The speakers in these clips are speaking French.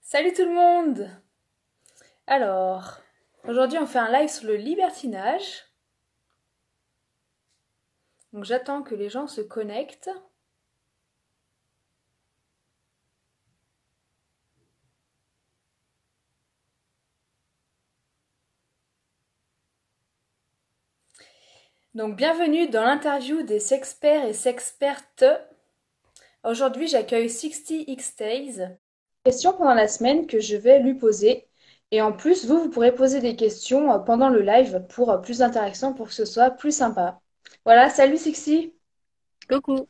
Salut tout le monde! Alors, aujourd'hui on fait un live sur le libertinage. Donc j'attends que les gens se connectent. Donc bienvenue dans l'interview des sexperts et sexpertes. Aujourd'hui j'accueille 60X questions pendant la semaine que je vais lui poser. Et en plus, vous pourrez poser des questions pendant le live pour plus d'interaction, pour que ce soit plus sympa. Voilà, salut Sixty! Coucou.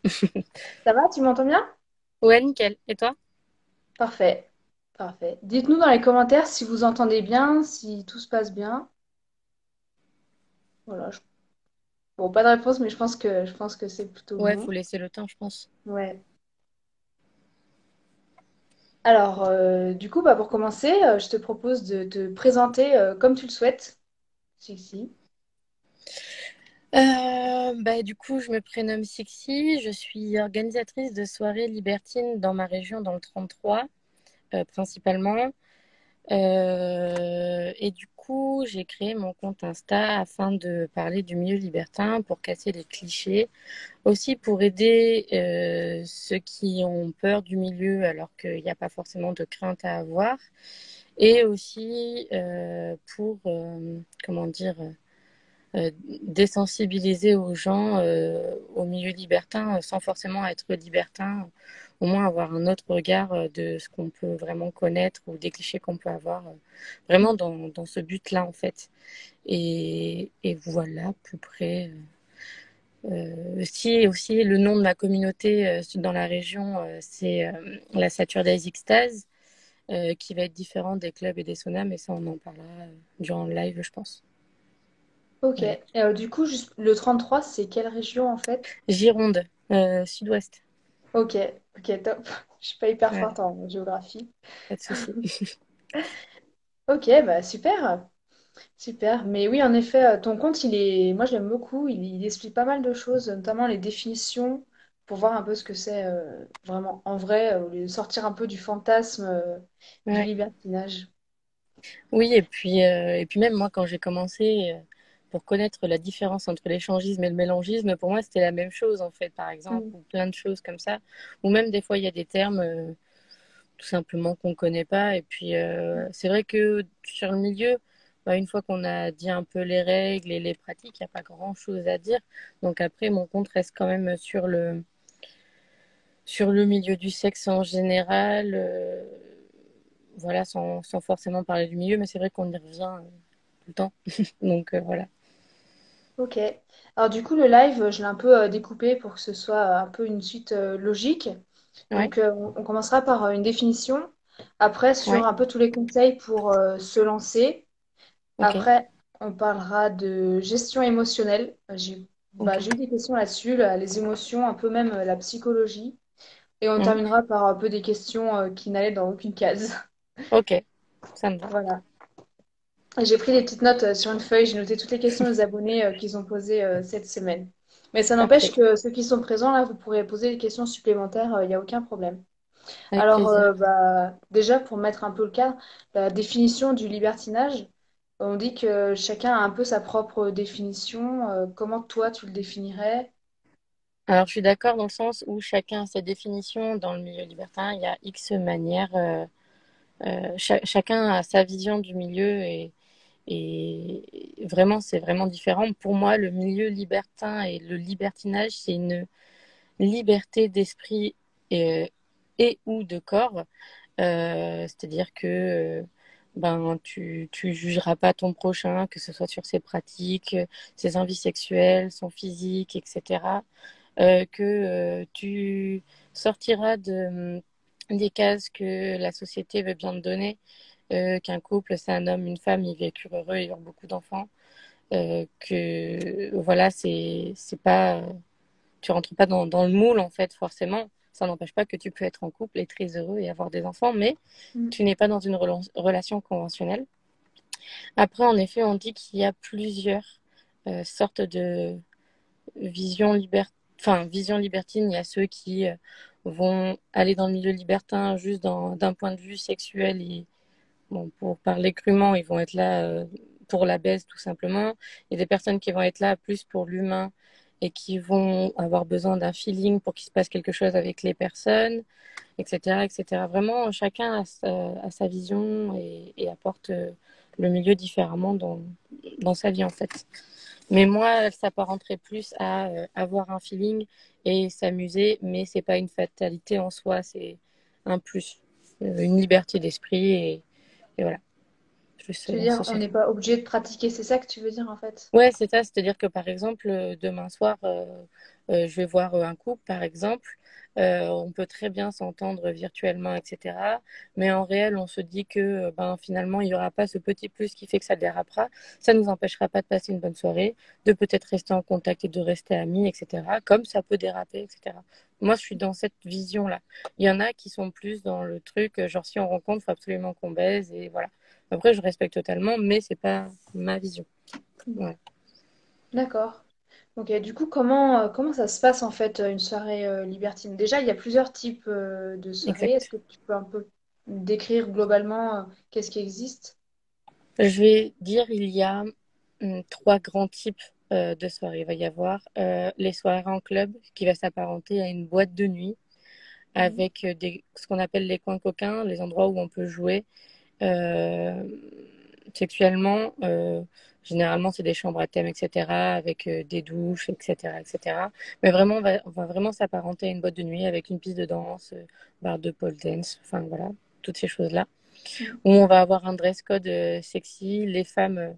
Ça va, tu m'entends bien? Ouais, nickel. Et toi? Parfait, parfait. Dites-nous dans les commentaires si vous entendez bien, si tout se passe bien. Voilà. Bon, pas de réponse, mais je pense que c'est plutôt Ouais, bon. faut laisser le temps, je pense. Ouais. Alors, du coup, pour commencer, je te propose de te présenter comme tu le souhaites. Si, si. Du coup, je me prénomme Sixi. Je suis organisatrice de soirées libertines dans ma région, dans le 33, principalement. Et du coup, j'ai créé mon compte Insta afin de parler du milieu libertin, pour casser les clichés, aussi pour aider ceux qui ont peur du milieu alors qu'il n'y a pas forcément de crainte à avoir. Et aussi pour, comment dire, désensibiliser aux gens au milieu libertin sans forcément être libertin, au moins avoir un autre regard de ce qu'on peut vraiment connaître ou des clichés qu'on peut avoir, vraiment dans ce but-là en fait. Et voilà, à peu près. Si aussi le nom de ma communauté dans la région, c'est la Saturdays Extase, qui va être différent des clubs et des saunas, mais ça on en parlera durant le live, je pense. Ok. Voilà. Et, du coup, juste, le 33, c'est quelle région en fait? Gironde, sud-ouest. Ok, ok, top. Je suis pas hyper Voilà, forte en géographie. pas de souci. Ok, bah super. Super. Mais oui, en effet, ton compte, moi je l'aime beaucoup. Il explique pas mal de choses, notamment les définitions, pour voir un peu ce que c'est vraiment en vrai, au lieu de sortir un peu du fantasme du Ouais. libertinage. Oui, et puis même moi, quand j'ai commencé, pour connaître la différence entre l'échangisme et le mélangisme, pour moi, c'était la même chose, en fait, par exemple, Mm. ou plein de choses comme ça. Ou même des fois, il y a des termes, tout simplement, qu'on ne connaît pas. Et puis, c'est vrai que sur le milieu, une fois qu'on a dit un peu les règles et les pratiques, il n'y a pas grand-chose à dire. Donc après, mon compte reste quand même sur le milieu du sexe en général, voilà, sans forcément parler du milieu, mais c'est vrai qu'on y revient tout le temps. Donc voilà. Ok. Alors du coup, le live, je l'ai un peu découpé pour que ce soit un peu une suite logique. Ouais, Donc on commencera par une définition. Après, sur ouais, un peu tous les conseils pour se lancer. ok, Après, on parlera de gestion émotionnelle. ok. J'ai eu des questions là-dessus, les émotions, un peu même la psychologie. Et on Mhm. terminera par un peu des questions qui n'allaient dans aucune case. Ok, ça me va. Voilà. Et j'ai pris des petites notes sur une feuille, j'ai noté toutes les questions des abonnés qu'ils ont posées cette semaine. Mais ça n'empêche Parfait. que ceux qui sont présents là, vous pourrez poser des questions supplémentaires, il n'y a aucun problème. Avec Alors, plaisir. déjà, pour mettre un peu le cadre, la définition du libertinage, on dit que chacun a un peu sa propre définition. Comment toi, tu le définirais? Alors, je suis d'accord dans le sens où chacun a sa définition dans le milieu libertin. Il y a X manières. Chacun a sa vision du milieu et vraiment, c'est vraiment différent. Pour moi, le milieu libertin et le libertinage, c'est une liberté d'esprit et, et ou de corps. C'est-à-dire que tu jugeras pas ton prochain, que ce soit sur ses pratiques, ses envies sexuelles, son physique, etc. Que tu sortiras des cases que la société veut bien te donner, qu'un couple, c'est un homme, une femme, ils vécurent heureux, ils ont beaucoup d'enfants, que voilà, c'est pas tu rentres pas dans le moule en fait forcément. Ça n'empêche pas que tu peux être en couple et très heureux et avoir des enfants, mais Mm. tu n'es pas dans une relation conventionnelle. Après, en effet, on dit qu'il y a plusieurs sortes de vision libertine. Il y a ceux qui vont aller dans le milieu libertin juste d'un point de vue sexuel et bon, pour parler crûment, ils vont être là pour la baisse tout simplement. Il y a des personnes qui vont être là plus pour l'humain et qui vont avoir besoin d'un feeling pour qu'il se passe quelque chose avec les personnes, etc., etc. Vraiment, chacun a sa vision et apporte le milieu différemment dans sa vie en fait. Mais moi, ça s'apparenterait plus à avoir un feeling et s'amuser, mais c'est pas une fatalité en soi, c'est un plus, une liberté d'esprit et voilà, plus Tu veux dans ce dire, on sens. n'est pas obligé de pratiquer, c'est ça que tu veux dire en fait? Ouais, c'est ça, c'est-à-dire que par exemple, demain soir, je vais voir un couple, par exemple, on peut très bien s'entendre virtuellement, etc. Mais en réel, on se dit que ben, finalement, il n'y aura pas ce petit plus qui fait que ça dérapera. Ça ne nous empêchera pas de passer une bonne soirée, de peut-être rester en contact et de rester amis, etc. Comme ça peut déraper, etc. Moi, je suis dans cette vision-là. Il y en a qui sont plus dans le truc, genre si on rencontre, il faut absolument qu'on baise et voilà. Après, je respecte totalement, mais c'est pas ma vision. Ouais. D'accord. Ok, du coup, comment ça se passe en fait une soirée libertine? Déjà, il y a plusieurs types de soirées. Est-ce Exact. que tu peux un peu décrire globalement qu'est-ce qui existe? Je vais dire, il y a trois grands types de soirées. Il va y avoir les soirées en club, qui va s'apparenter à une boîte de nuit, Mhm. avec ce qu'on appelle les coins coquins, les endroits où on peut jouer euh, sexuellement. Généralement, c'est des chambres à thème, etc., avec des douches, etc., etc. Mais vraiment, on va vraiment s'apparenter à une boîte de nuit avec une piste de danse, bar de pole dance, enfin voilà, toutes ces choses-là Mhm. où on va avoir un dress code sexy. Les femmes,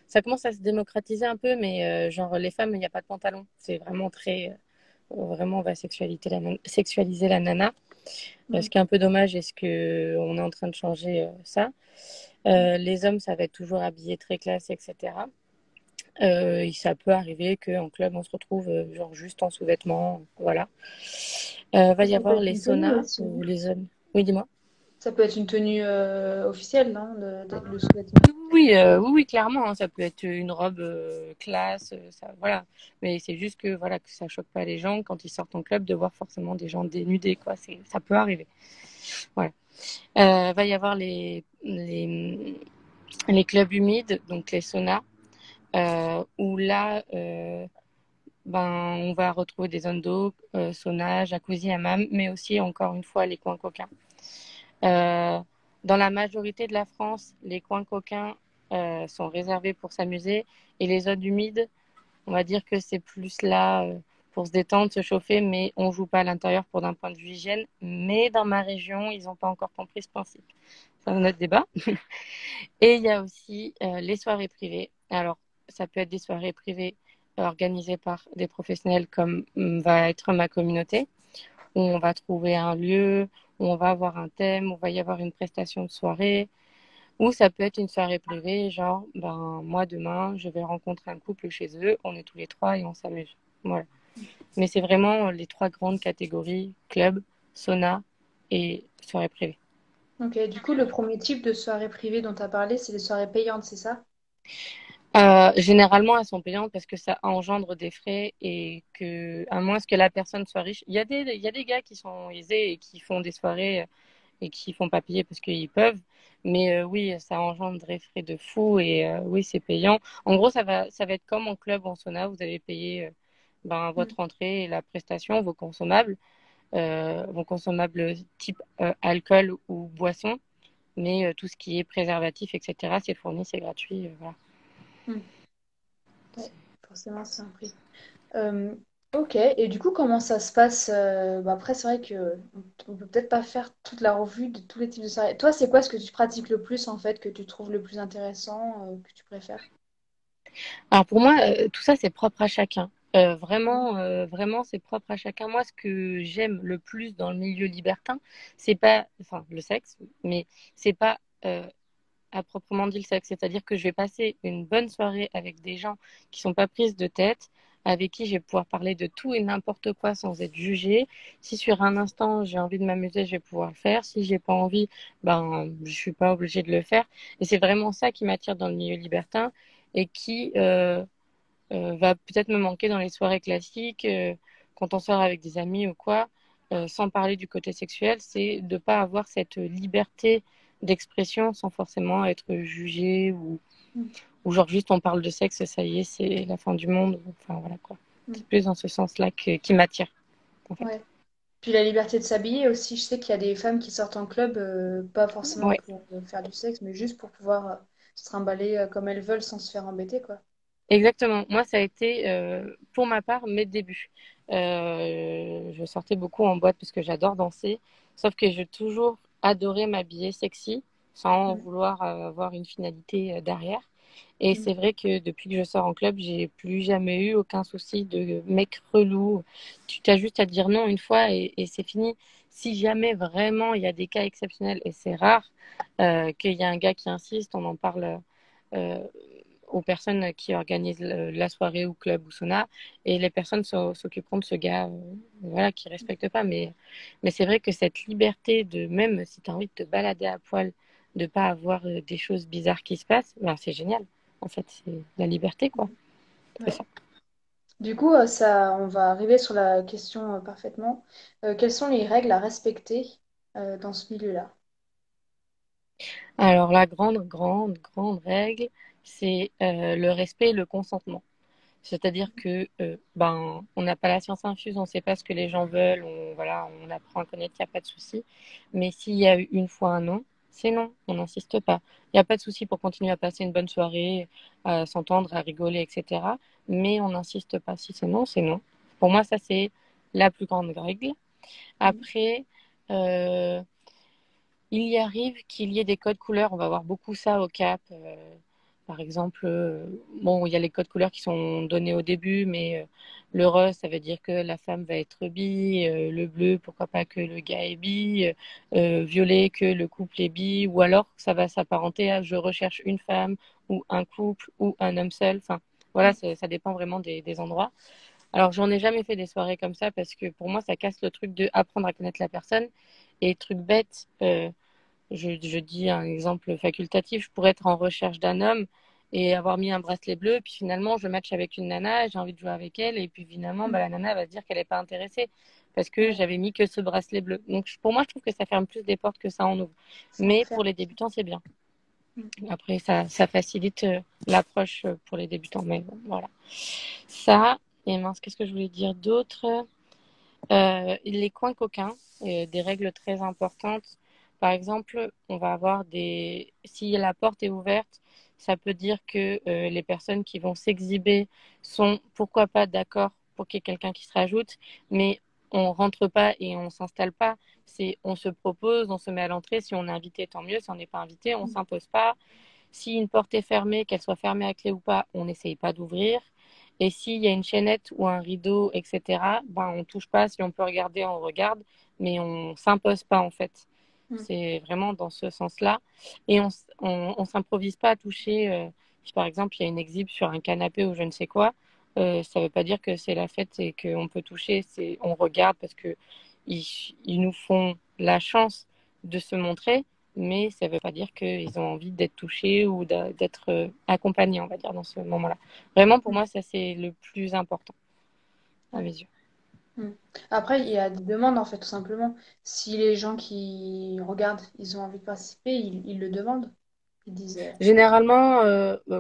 ça commence à se démocratiser un peu, mais genre les femmes, il n'y a pas de pantalon. C'est vraiment très, vraiment, on va sexualiser la nana. Ce Mhm. qui est un peu dommage, est-ce que on est en train de changer ça. Les hommes, ça va être toujours habillé très classe, etc. Et ça peut arriver qu'en club, on se retrouve genre juste en sous-vêtements, voilà. Va y Ça peut avoir être les une tenue saunas aussi, où non? les hommes. Oui, dis-moi. Ça peut être une tenue officielle, non? Le sous-vêtement. Oui, oui, oui, clairement, hein, ça peut être une robe classe, ça, voilà. Mais c'est juste que voilà que ça choque pas les gens quand ils sortent en club de voir forcément des gens dénudés, quoi. Ça peut arriver. Voilà. Va y avoir les clubs humides, donc les saunas, où là, ben, on va retrouver des zones d'eau, sauna, jacuzzi, hammam, mais aussi encore une fois les coins coquins. Euh, dans la majorité de la France, les coins coquins sont réservés pour s'amuser et les zones humides, on va dire que c'est plus là pour se détendre, se chauffer, mais on joue pas à l'intérieur pour d'un point de vue hygiène. Mais dans ma région, ils n'ont pas encore compris ce principe. C'est un autre débat. Et il y a aussi les soirées privées. Alors, ça peut être des soirées privées organisées par des professionnels comme va être ma communauté où on va trouver un lieu, où on va avoir un thème, où il va y avoir une prestation de soirée, ou ça peut être une soirée privée, genre, ben, moi demain, je vais rencontrer un couple chez eux, on est tous les trois et on s'amuse. Voilà. Mais c'est vraiment les trois grandes catégories, club, sauna et soirée privée. Ok, du coup, le premier type de soirée privée dont tu as parlé, c'est les soirées payantes, c'est ça? Généralement, elles sont payantes parce que ça engendre des frais et que, à moins que la personne soit riche, il y a des gars qui sont aisés et qui font des soirées et qui font pas payer parce qu'ils peuvent. Mais oui, ça engendre des frais de fou et oui, c'est payant. En gros, ça va être comme en club ou en sauna, vous allez payer ben, Mm. votre entrée et la prestation, vos consommables type alcool ou boisson. Mais tout ce qui est préservatif, etc., c'est fourni, c'est gratuit. Voilà. Mm. Ouais, forcément, c'est un prix. Euh, ok, et du coup, comment ça se passe bah après, c'est vrai que on peut peut-être pas faire toute la revue de tous les types de soirées. Toi, c'est quoi ce que tu pratiques le plus, en fait, que tu trouves le plus intéressant, que tu préfères? Alors pour moi, tout ça, c'est propre à chacun. Mhm. Vraiment, c'est propre à chacun. Moi, ce que j'aime le plus dans le milieu libertin, c'est pas, enfin, le sexe, mais c'est pas à proprement dit le sexe. C'est-à-dire que je vais passer une bonne soirée avec des gens qui sont pas prises de tête, avec qui je vais pouvoir parler de tout et n'importe quoi sans être jugée. Si sur un instant j'ai envie de m'amuser, je vais pouvoir le faire. Si j'ai pas envie, ben je suis pas obligée de le faire. Et c'est vraiment ça qui m'attire dans le milieu libertin et qui va peut-être me manquer dans les soirées classiques, quand on sort avec des amis ou quoi. sans parler du côté sexuel, c'est de ne pas avoir cette liberté d'expression sans forcément être jugé Mm. ou genre juste on parle de sexe, ça y est, c'est la fin du monde. Enfin voilà quoi. Mm. C'est plus dans ce sens-là qui m'attire en fait. Ouais. Puis la liberté de s'habiller aussi. Je sais qu'il y a des femmes qui sortent en club, pas forcément Ouais. pour faire du sexe, mais juste pour pouvoir se trimballer comme elles veulent sans se faire embêter, quoi. Exactement. Moi, ça a été, pour ma part, mes débuts. Je sortais beaucoup en boîte parce que j'adore danser, sauf que j'ai toujours adoré m'habiller sexy sans Mm. vouloir avoir une finalité derrière. Et Mm. c'est vrai que depuis que je sors en club, j'ai plus jamais eu aucun souci de mec relou. Tu t'as juste à dire non une fois et c'est fini. Si jamais vraiment il y a des cas exceptionnels, et c'est rare, qu'il y a un gars qui insiste, on en parle euh, aux personnes qui organisent la soirée ou club ou sauna et les personnes s'occuperont de ce gars voilà, qui ne respecte pas. Mais c'est vrai que cette liberté de, même si tu as envie de te balader à poil, de ne pas avoir des choses bizarres qui se passent, ben, c'est génial. En fait, c'est la liberté, quoi. C'est Ouais. ça. Du coup, on va arriver sur la question parfaitement. Quelles sont les règles à respecter dans ce milieu-là? Alors, la grande règle, c'est le respect et le consentement. C'est-à-dire que ben on n'a pas la science infuse, on ne sait pas ce que les gens veulent, voilà, on apprend à connaître, il n'y a pas de souci. Mais s'il y a eu une fois un non, c'est non, on n'insiste pas. Il n'y a pas de souci pour continuer à passer une bonne soirée, à s'entendre, à rigoler, etc. Mais on n'insiste pas. Si c'est non, c'est non. Pour moi, ça c'est la plus grande règle. Mm. Après, euh, il y arrive qu'il y ait des codes couleurs. On va voir beaucoup ça au Cap. Par exemple, bon, il y a les codes couleurs qui sont donnés au début, mais le rose, ça veut dire que la femme va être bi. Le bleu, pourquoi pas que le gars est bi. Violet, que le couple est bi. Ou alors, ça va s'apparenter à je recherche une femme ou un couple ou un homme seul. Enfin, voilà, Mm. ça dépend vraiment des endroits. Alors, j'en ai jamais fait des soirées comme ça parce que pour moi, ça casse le truc de apprendre à connaître la personne. Et truc bête, je dis un exemple facultatif, je pourrais être en recherche d'un homme et avoir mis un bracelet bleu, puis finalement je match avec une nana, j'ai envie de jouer avec elle, et puis finalement Mm. bah, la nana va se dire qu'elle n'est pas intéressée parce que Ouais, j'avais mis que ce bracelet bleu. Donc pour moi, je trouve que ça ferme plus des portes que ça en ouvre. ça Mais enferme. pour les débutants, c'est bien. Mm. Après, ça facilite l'approche pour les débutants. Mais bon, voilà. Ça, et mince, qu'est-ce que je voulais dire d'autre? Les coins coquins, des règles très importantes. Par exemple, on va avoir des. Si la porte est ouverte, ça peut dire que les personnes qui vont s'exhiber sont pourquoi pas d'accord pour qu'il y ait quelqu'un qui se rajoute, mais on rentre pas et on s'installe pas. C'est on se propose, on se met à l'entrée. Si on est invité, tant mieux. Si on n'est pas invité, on s'impose pas. Si une porte est fermée, qu'elle soit fermée à clé ou pas, on n'essaye pas d'ouvrir. Et s'il y a une chaînette ou un rideau, etc., ben, on touche pas. Si on peut regarder, on regarde, mais on s'impose pas en fait. Mm. C'est vraiment dans ce sens-là. Et on s'improvise pas à toucher. Si par exemple il y a une exhibe sur un canapé ou je ne sais quoi, ça veut pas dire que c'est la fête et qu'on peut toucher. On regarde parce que ils nous font la chance de se montrer, mais ça ne veut pas dire qu'ils ont envie d'être touchés ou d'être accompagnés, on va dire, dans ce moment-là. Vraiment, pour Mm. moi, ça, c'est le plus important à Ouais. mes yeux. Mm. Après, il y a des demandes, en fait, tout simplement. Si les gens qui regardent, ils ont envie de participer, ils le demandent. Ils disent Généralement,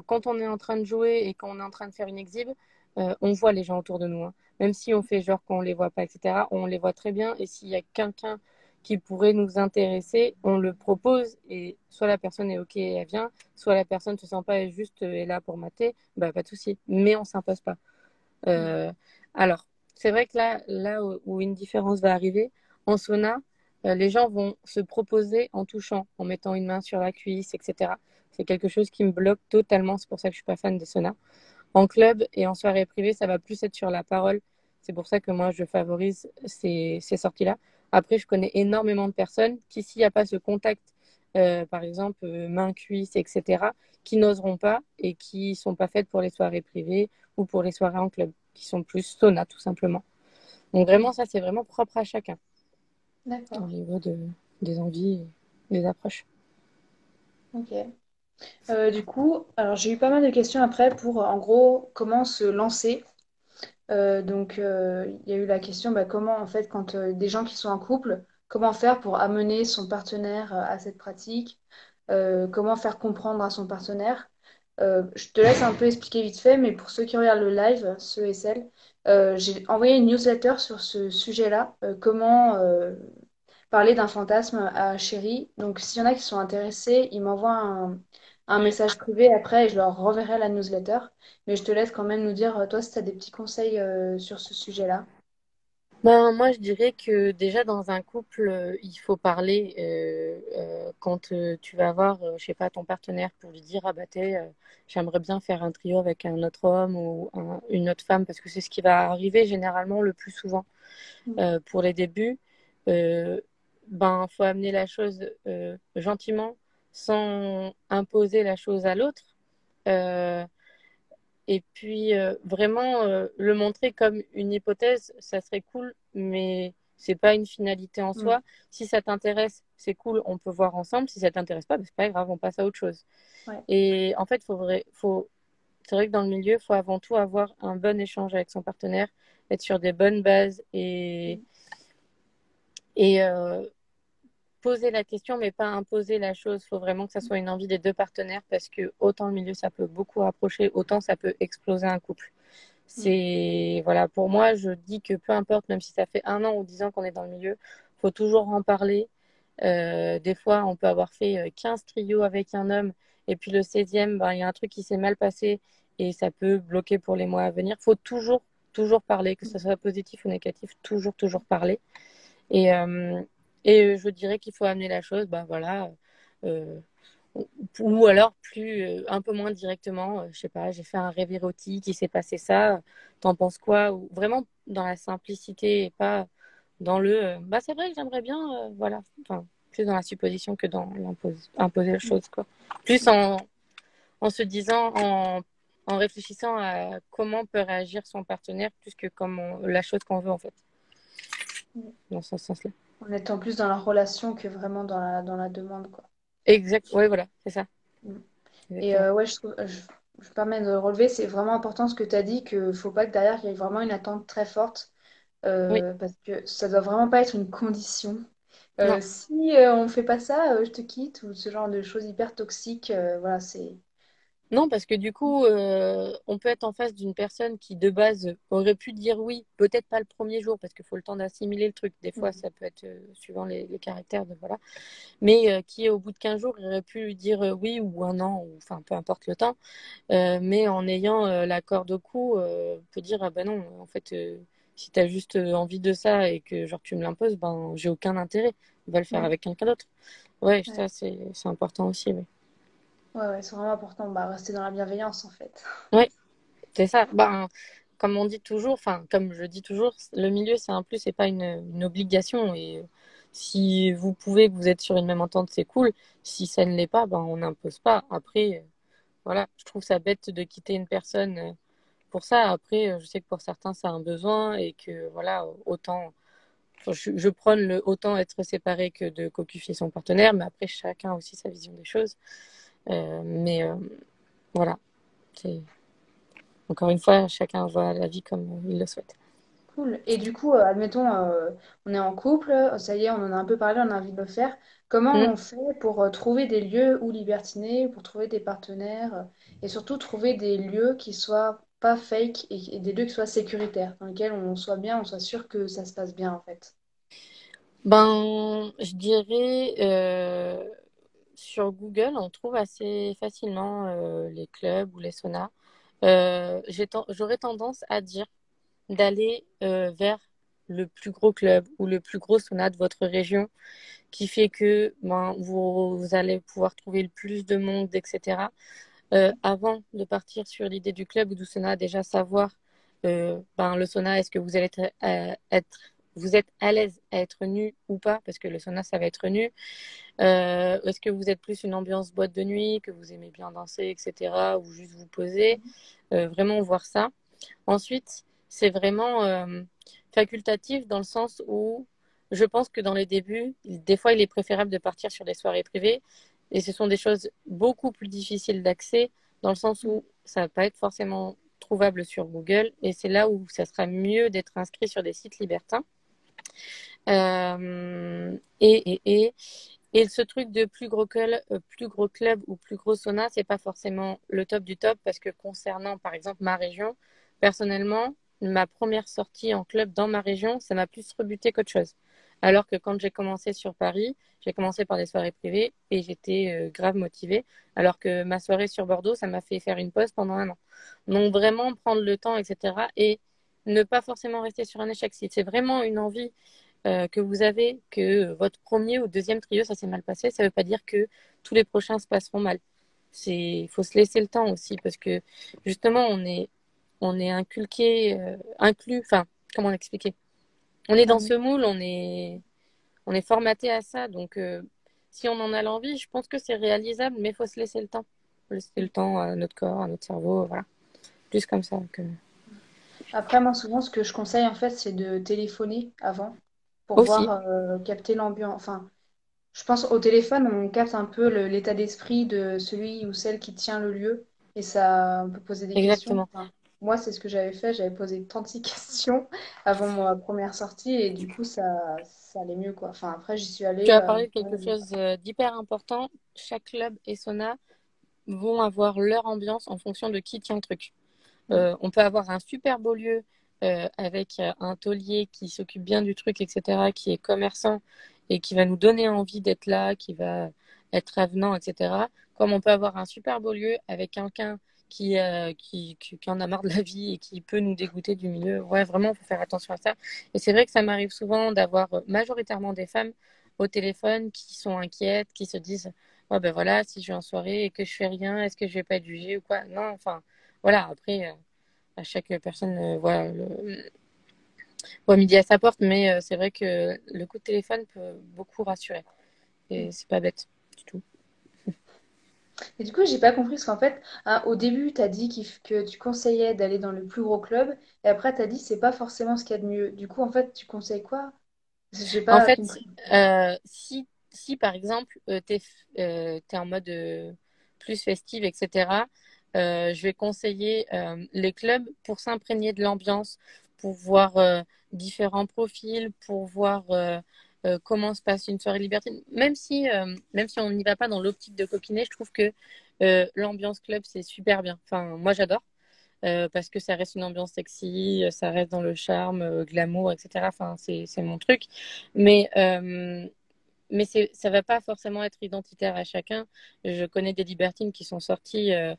quand on est en train de jouer et qu'on est en train de faire une exhibe, on voit les gens autour de nous, hein. Même si on fait genre qu'on ne les voit pas, etc., on les voit très bien. Et s'il y a quelqu'un qui pourrait nous intéresser, on le propose et soit la personne est OK et elle vient, soit la personne ne se sent pas et juste est là pour mater, bah, pas de souci. Mais on ne s'impose pas. Mm. Euh, alors, c'est vrai que là où une différence va arriver, en sauna, les gens vont se proposer en touchant, en mettant une main sur la cuisse, etc. C'est quelque chose qui me bloque totalement. C'est pour ça que je suis pas fan des saunas. En club et en soirée privée, ça va plus être sur la parole. C'est pour ça que moi, je favorise ces sorties-là. Après, je connais énormément de personnes qui, s'il n'y a pas ce contact, par exemple, main, cuisse, etc., qui n'oseront pas et qui sont pas faites pour les soirées privées ou pour les soirées en club, qui sont plus sauna, tout simplement. Donc Mm. vraiment, ça, c'est vraiment propre à chacun au D'accord. niveau des envies et des approches. Ok. Du coup, alors j'ai eu pas mal de questions après pour, en gros, comment se lancer. Il y a eu la question, bah, comment, en fait, quand des gens qui sont en couple, comment faire pour amener son partenaire à cette pratique, comment faire comprendre à son partenaire. Je te laisse un peu expliquer vite fait, mais pour ceux qui regardent le live, ceux et celles, j'ai envoyé une newsletter sur ce sujet-là, comment parler d'un fantasme à Chéri. Donc, s'il y en a qui sont intéressés, ils m'envoient un message privé après et je leur reverrai la newsletter. Mais je te laisse quand même nous dire, toi, si tu as des petits conseils sur ce sujet-là. Ben, moi, je dirais que déjà dans un couple, il faut parler quand tu vas voir, je sais pas, ton partenaire pour lui dire, ah bah j'aimerais bien faire un trio avec un autre homme ou une autre femme, parce que c'est ce qui va arriver généralement le plus souvent Mm. pour les débuts. Euh, ben, faut amener la chose gentiment, sans imposer la chose à l'autre. Euh, et puis, vraiment, le montrer comme une hypothèse, ça serait cool, mais c'est pas une finalité en Mm. soi. Si ça t'intéresse, c'est cool, on peut voir ensemble. Si ça t'intéresse pas, ben, c'est pas grave, on passe à autre chose. Ouais. Et en fait, c'est vrai que dans le milieu, il faut avant tout avoir un bon échange avec son partenaire, être sur des bonnes bases Mm. et poser la question, mais pas imposer la chose. Il faut vraiment que ça soit une envie des deux partenaires parce que autant le milieu, ça peut beaucoup rapprocher, autant ça peut exploser un couple. Mm. C'est, voilà, pour moi, je dis que peu importe, même si ça fait 1 an ou 10 ans qu'on est dans le milieu, faut toujours en parler. Des fois, on peut avoir fait 15 trios avec un homme et puis le 16e, ben, il y a un truc qui s'est mal passé et ça peut bloquer pour les mois à venir. Faut toujours, toujours parler, que ce soit positif ou négatif, toujours, toujours parler. Et, euh, et je dirais qu'il faut amener la chose, ben voilà, euh, ou alors plus un peu moins directement, je sais pas, j'ai fait un rêve érotique, il s'est passé ça, t'en penses quoi? Ou vraiment dans la simplicité et pas dans le bah c'est vrai que j'aimerais bien, voilà, enfin plus dans la supposition que dans imposer la Mm. chose quoi. Plus en se disant en réfléchissant à comment peut réagir son partenaire plus que la chose qu'on veut en fait, Mm. dans ce sens-là. En étant plus dans la relation que vraiment dans la demande, quoi. Exact, ouais voilà, c'est ça, Mm. Et exactement. ouais, je me permets de relever, c'est vraiment important ce que tu as dit, qu'il faut pas que derrière il y ait vraiment une attente très forte, Oui, parce que ça doit vraiment pas être une condition. non. Si on fait pas ça, je te quitte, ou ce genre de choses hyper toxiques, voilà, c'est... Non, parce que du coup, on peut être en face d'une personne qui, de base, aurait pu dire oui, peut-être pas le premier jour, parce qu'il faut le temps d'assimiler le truc. Des fois, Mm. ça peut être suivant les caractères, voilà. Mais qui, au bout de 15 jours, aurait pu dire oui, ou 1 an, ou enfin, peu importe le temps. Mais en ayant la corde au cou, peut dire, ah ben non, en fait, si tu as juste envie de ça et que genre tu me l'imposes, ben j'ai aucun intérêt. On va le faire Mm. avec quelqu'un d'autre. Ouais, Ouais, ça, c'est important aussi, oui. ouais, c'est vraiment important, bah, rester dans la bienveillance en fait. Ouais. C'est ça. Ben, comme on dit toujours, enfin, comme je dis toujours, le milieu, c'est un plus, c'est pas une obligation. Et si vous pouvez, que vous êtes sur une même entente, c'est cool. Si ça ne l'est pas, ben, on n'impose pas. Après, voilà, je trouve ça bête de quitter une personne pour ça. Après, je sais que pour certains, c'est un besoin et que, voilà, autant, enfin, je prône le autant être séparé que de cocufier son partenaire. Mais après, chacun a aussi sa vision des choses. Mais voilà, c'est. Encore une fois, chacun voit la vie comme il le souhaite. Cool. Et du coup, admettons, on est en couple, ça y est, on en a un peu parlé, on a envie de le faire. Comment Hmm. on fait pour trouver des lieux où libertiner, pour trouver des partenaires, et surtout trouver des lieux qui soient pas fake et des lieux qui soient sécuritaires, dans lesquels on soit bien, on soit sûr que ça se passe bien en fait. Ben, je dirais sur Google, on trouve assez facilement les clubs ou les saunas. J'aurais tendance à dire d'aller vers le plus gros club ou le plus gros sauna de votre région, qui fait que ben, vous allez pouvoir trouver le plus de monde, etc. Avant de partir sur l'idée du club ou du sauna, déjà savoir ben, le sauna, est-ce que vous allez vous êtes à l'aise à être nu ou pas, parce que le sauna, ça va être nu. Est-ce que vous êtes plus une ambiance boîte de nuit, que vous aimez bien danser, etc., ou juste vous poser, vraiment voir ça. Ensuite, c'est vraiment facultatif dans le sens où je pense que dans les débuts, des fois, il est préférable de partir sur des soirées privées. Et ce sont des choses beaucoup plus difficiles d'accès dans le sens où ça va pas être forcément trouvable sur Google et c'est là où ça sera mieux d'être inscrit sur des sites libertins. Euh, et, et, et, et ce truc de plus gros club ou plus gros sauna, c'est pas forcément le top du top parce que concernant, par exemple, ma région, personnellement, ma première sortie en club dans ma région, ça m'a plus rebuté qu'autre chose. Alors que quand j'ai commencé sur Paris, j'ai commencé par des soirées privées et j'étais grave motivée. Alors que ma soirée sur Bordeaux, ça m'a fait faire une pause pendant 1 an. Donc vraiment prendre le temps, etc. Et ne pas forcément rester sur un échec. Si c'est vraiment une envie que vous avez, que votre premier ou deuxième trio, ça s'est mal passé, ça ne veut pas dire que tous les prochains se passeront mal. Il faut se laisser le temps aussi parce que justement, on est inculqué, inclus, enfin, comment l'expliquer? On est dans Mhm. ce moule, on est formaté à ça. Donc, si on en a l'envie, je pense que c'est réalisable, mais il faut se laisser le temps. Faut laisser le temps à notre corps, à notre cerveau, voilà. Plus comme ça que... Après, moi, souvent, ce que je conseille, en fait, c'est de téléphoner avant pour voir, Aussi, capter l'ambiance. Enfin, je pense au téléphone, on capte un peu l'état d'esprit de celui ou celle qui tient le lieu et ça, on peut poser des questions. exactement. Enfin, moi, c'est ce que j'avais fait. J'avais posé 36 questions avant ma première sortie et du coup, ça allait mieux, quoi. Enfin, après, j'y suis Tu allée. as parlé de Ouais, quelque chose d'hyper important. Chaque club et sauna vont avoir leur ambiance en fonction de qui tient le truc. mm. On peut avoir un super beau lieu avec un taulier qui s'occupe bien du truc, etc., qui est commerçant et qui va nous donner envie d'être là, qui va être avenant, etc. Comme on peut avoir un super beau lieu avec quelqu'un qui en a marre de la vie et qui peut nous dégoûter du milieu. Ouais, vraiment, il faut faire attention à ça. Et c'est vrai que ça m'arrive souvent d'avoir majoritairement des femmes au téléphone qui sont inquiètes, qui se disent, oh ben voilà, si je vais en soirée et que je fais rien, est-ce que je vais pas être jugée ou quoi? Non, enfin, voilà, après, à chaque personne voit midi à sa porte, mais c'est vrai que le coup de téléphone peut beaucoup rassurer. Et c'est pas bête du tout. Et du coup, j'ai pas compris parce qu'en fait, hein, au début, tu as dit que tu conseillais d'aller dans le plus gros club et après, tu as dit c'est pas forcément ce qu'il y a de mieux. Du coup, en fait, tu conseilles quoi? J'ai En pas fait, compris. si par exemple, t'es en mode plus festive, etc., je vais conseiller les clubs pour s'imprégner de l'ambiance, pour voir différents profils, pour voir comment se passe une soirée libertine. Même si on n'y va pas dans l'optique de coquiner, je trouve que l'ambiance club, c'est super bien. Enfin, moi, j'adore. Parce que ça reste une ambiance sexy, ça reste dans le charme, glamour, etc. Enfin, c'est mon truc. Mais, euh, mais ça va pas forcément être identitaire à chacun. Je connais des libertines qui sont sorties euh,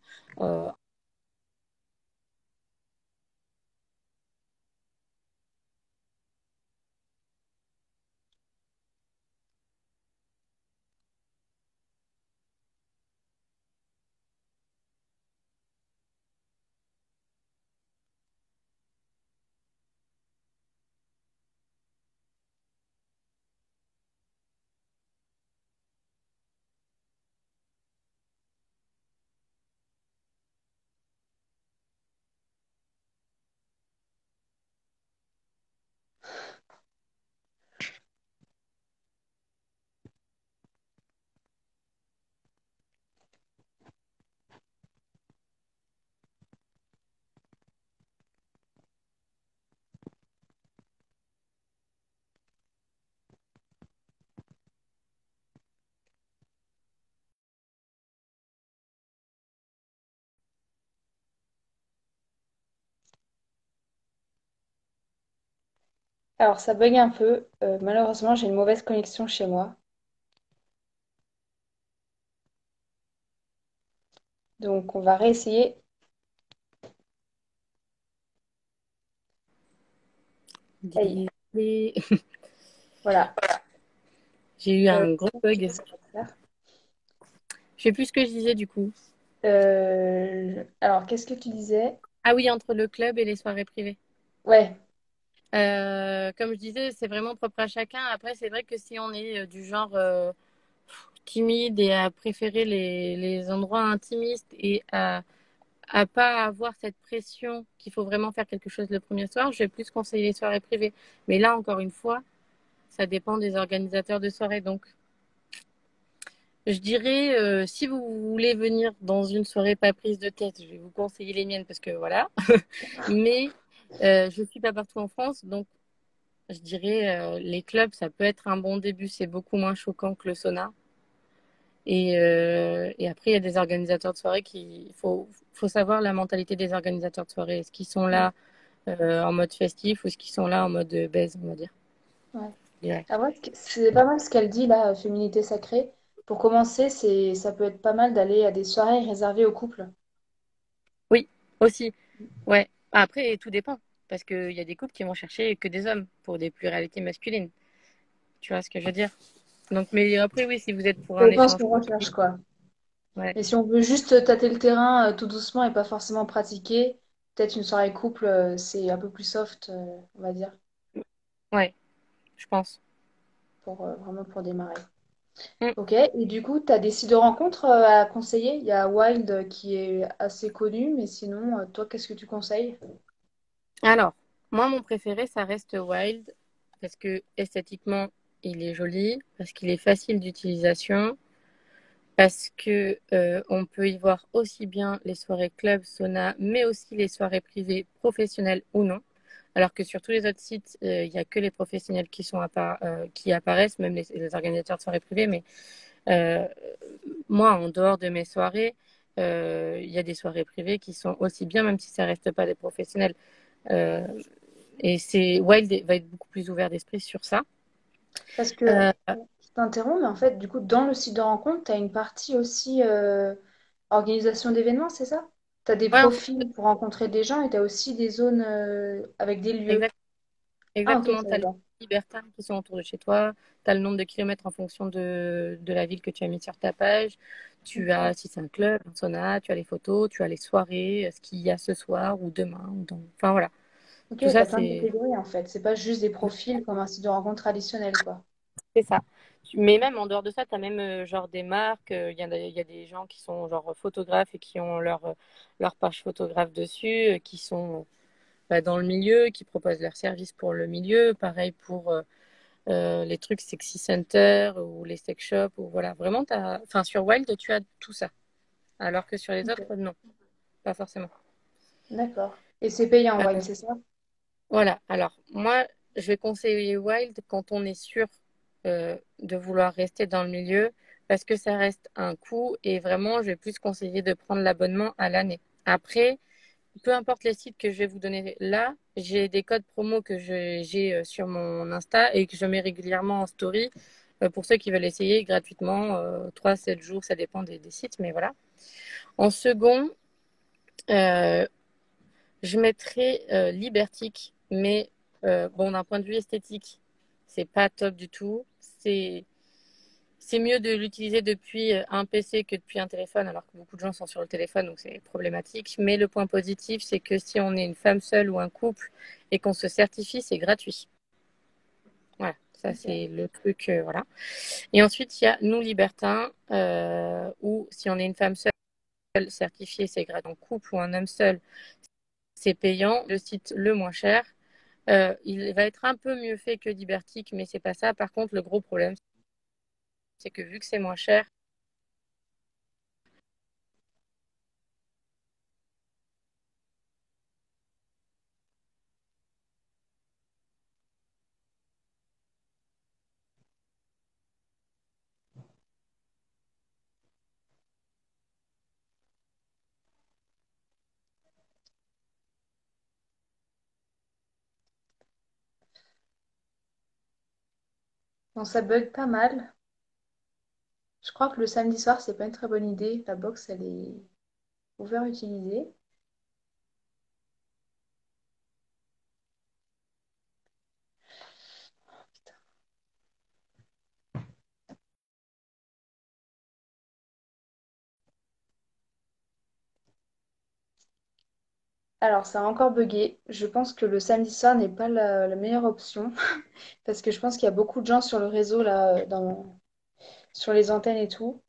Alors, ça bug un peu. Malheureusement, j'ai une mauvaise connexion chez moi. Donc, on va réessayer. Ça y est. des... Voilà. J'ai eu un gros Je sais bug. pas ce qu'on va faire. Je sais plus ce que je disais du coup. Alors, qu'est-ce que tu disais? Ah oui, entre le club et les soirées privées. Ouais. Comme je disais, c'est vraiment propre à chacun. Après, c'est vrai que si on est du genre timide et à préférer les endroits intimistes et à pas avoir cette pression qu'il faut vraiment faire quelque chose le premier soir, je vais plus conseiller les soirées privées. Mais là, encore une fois, ça dépend des organisateurs de soirée. Donc, Je dirais, si vous voulez venir dans une soirée pas prise de tête, je vais vous conseiller les miennes parce que voilà. Mais je suis pas partout en France, donc je dirais les clubs, ça peut être un bon début. C'est beaucoup moins choquant que le sauna. Et après, il y a des organisateurs de soirée faut savoir la mentalité des organisateurs de soirée. Est-ce qu'ils sont Ouais, là en mode festif ou est-ce qu'ils sont là en mode baise, on va dire. ouais. Je dirais. Ah ouais, c'est pas mal ce qu'elle dit là, féminité sacrée. Pour commencer, ça peut être pas mal d'aller à des soirées réservées aux couples. Oui, aussi. Ouais. Après, tout dépend. Parce qu'il y a des couples qui vont chercher que des hommes pour des pluralités masculines. Tu vois ce que je veux dire? Donc, mais après, oui, si vous êtes pour Ça un dépend ce échange qu'on recherche, profil, quoi. ouais. Mais si on veut juste tâter le terrain tout doucement et pas forcément pratiquer, peut-être une soirée couple, c'est un peu plus soft, on va dire, Ouais, je pense. vraiment pour démarrer. Mm. Ok, et du coup, tu as des sites de rencontres à conseiller? Il y a Wild qui est assez connu, mais sinon, toi, qu'est-ce que tu conseilles? Alors, moi, mon préféré, ça reste Wild. Parce que esthétiquement, il est joli. Parce qu'il est facile d'utilisation. Parce que on peut y voir aussi bien les soirées club, sauna, mais aussi les soirées privées, professionnelles ou non. Alors que sur tous les autres sites, il n'y a que les professionnels qui apparaissent, même les organisateurs de soirées privées. Mais euh, moi, en dehors de mes soirées, il y a des soirées privées qui sont aussi bien, même si ça reste pas des professionnels. Euh, et c'est Wild va être beaucoup plus ouvert d'esprit sur ça. Parce que, Euh, je t'interromps, mais en fait, du coup, dans le site de rencontre, tu as une partie aussi organisation d'événements, c'est ça? Tu as des ouais, en fait, profils pour rencontrer des gens et tu as aussi des zones avec des lieux. exact- Ah, ok, exactement. ça Tu as va les bien. libertins qui sont autour de chez toi. Tu as le nombre de kilomètres en fonction de la ville que tu as mis sur ta page. Tu Ok, as, si c'est un club, un sauna, tu as les photos, tu as les soirées, ce qu'il y a ce soir ou demain. Enfin voilà. ok, Tout tu ça, as plein de catégories en fait. C'est pas juste des profils comme un site de rencontre traditionnel, quoi. c'est ça. Mais même en dehors de ça, tu as même genre des marques. Il y a des gens qui sont genre photographes et qui ont leur page photographe dessus, qui sont dans le milieu, qui proposent leurs services pour le milieu. Pareil pour les trucs sexy center ou les sex shops. Ou voilà. Vraiment, enfin, sur Wild, tu as tout ça. Alors que sur les Ok, autres, non, pas forcément. d'accord. Et c'est payant, Wild, Euh, c'est ça? voilà. Alors, moi, je vais conseiller Wild quand on est sûr de vouloir rester dans le milieu parce que ça reste un coût et vraiment, je vais plus conseiller de prendre l'abonnement à l'année. Après, peu importe les sites que je vais vous donner là, j'ai des codes promo que j'ai sur mon Insta et que je mets régulièrement en story pour ceux qui veulent essayer gratuitement 3, 7 jours, ça dépend des sites, mais voilà. En second, euh, je mettrais Libertic, mais bon, d'un point de vue esthétique, c'est pas top du tout. C'est mieux de l'utiliser depuis un PC que depuis un téléphone, alors que beaucoup de gens sont sur le téléphone, donc c'est problématique. Mais le point positif, c'est que si on est une femme seule ou un couple et qu'on se certifie, c'est gratuit. Voilà, ça Ok. c'est le truc, voilà. Et ensuite, il y a Nous Libertins, où si on est une femme seule certifiée, c'est gratuit. En couple ou un homme seul, c'est payant. Le site le moins cher. Il va être un peu mieux fait que Libertic, mais c'est pas ça. Par contre, le gros problème, c'est que vu que c'est moins cher, Bon, ça bug pas mal. Je crois que le samedi soir, c'est pas une très bonne idée. La box, elle est over-utilisée. Alors, ça a encore bugué. Je pense que le samedi soir n'est pas la meilleure option parce que je pense qu'il y a beaucoup de gens sur le réseau là, sur les antennes et tout.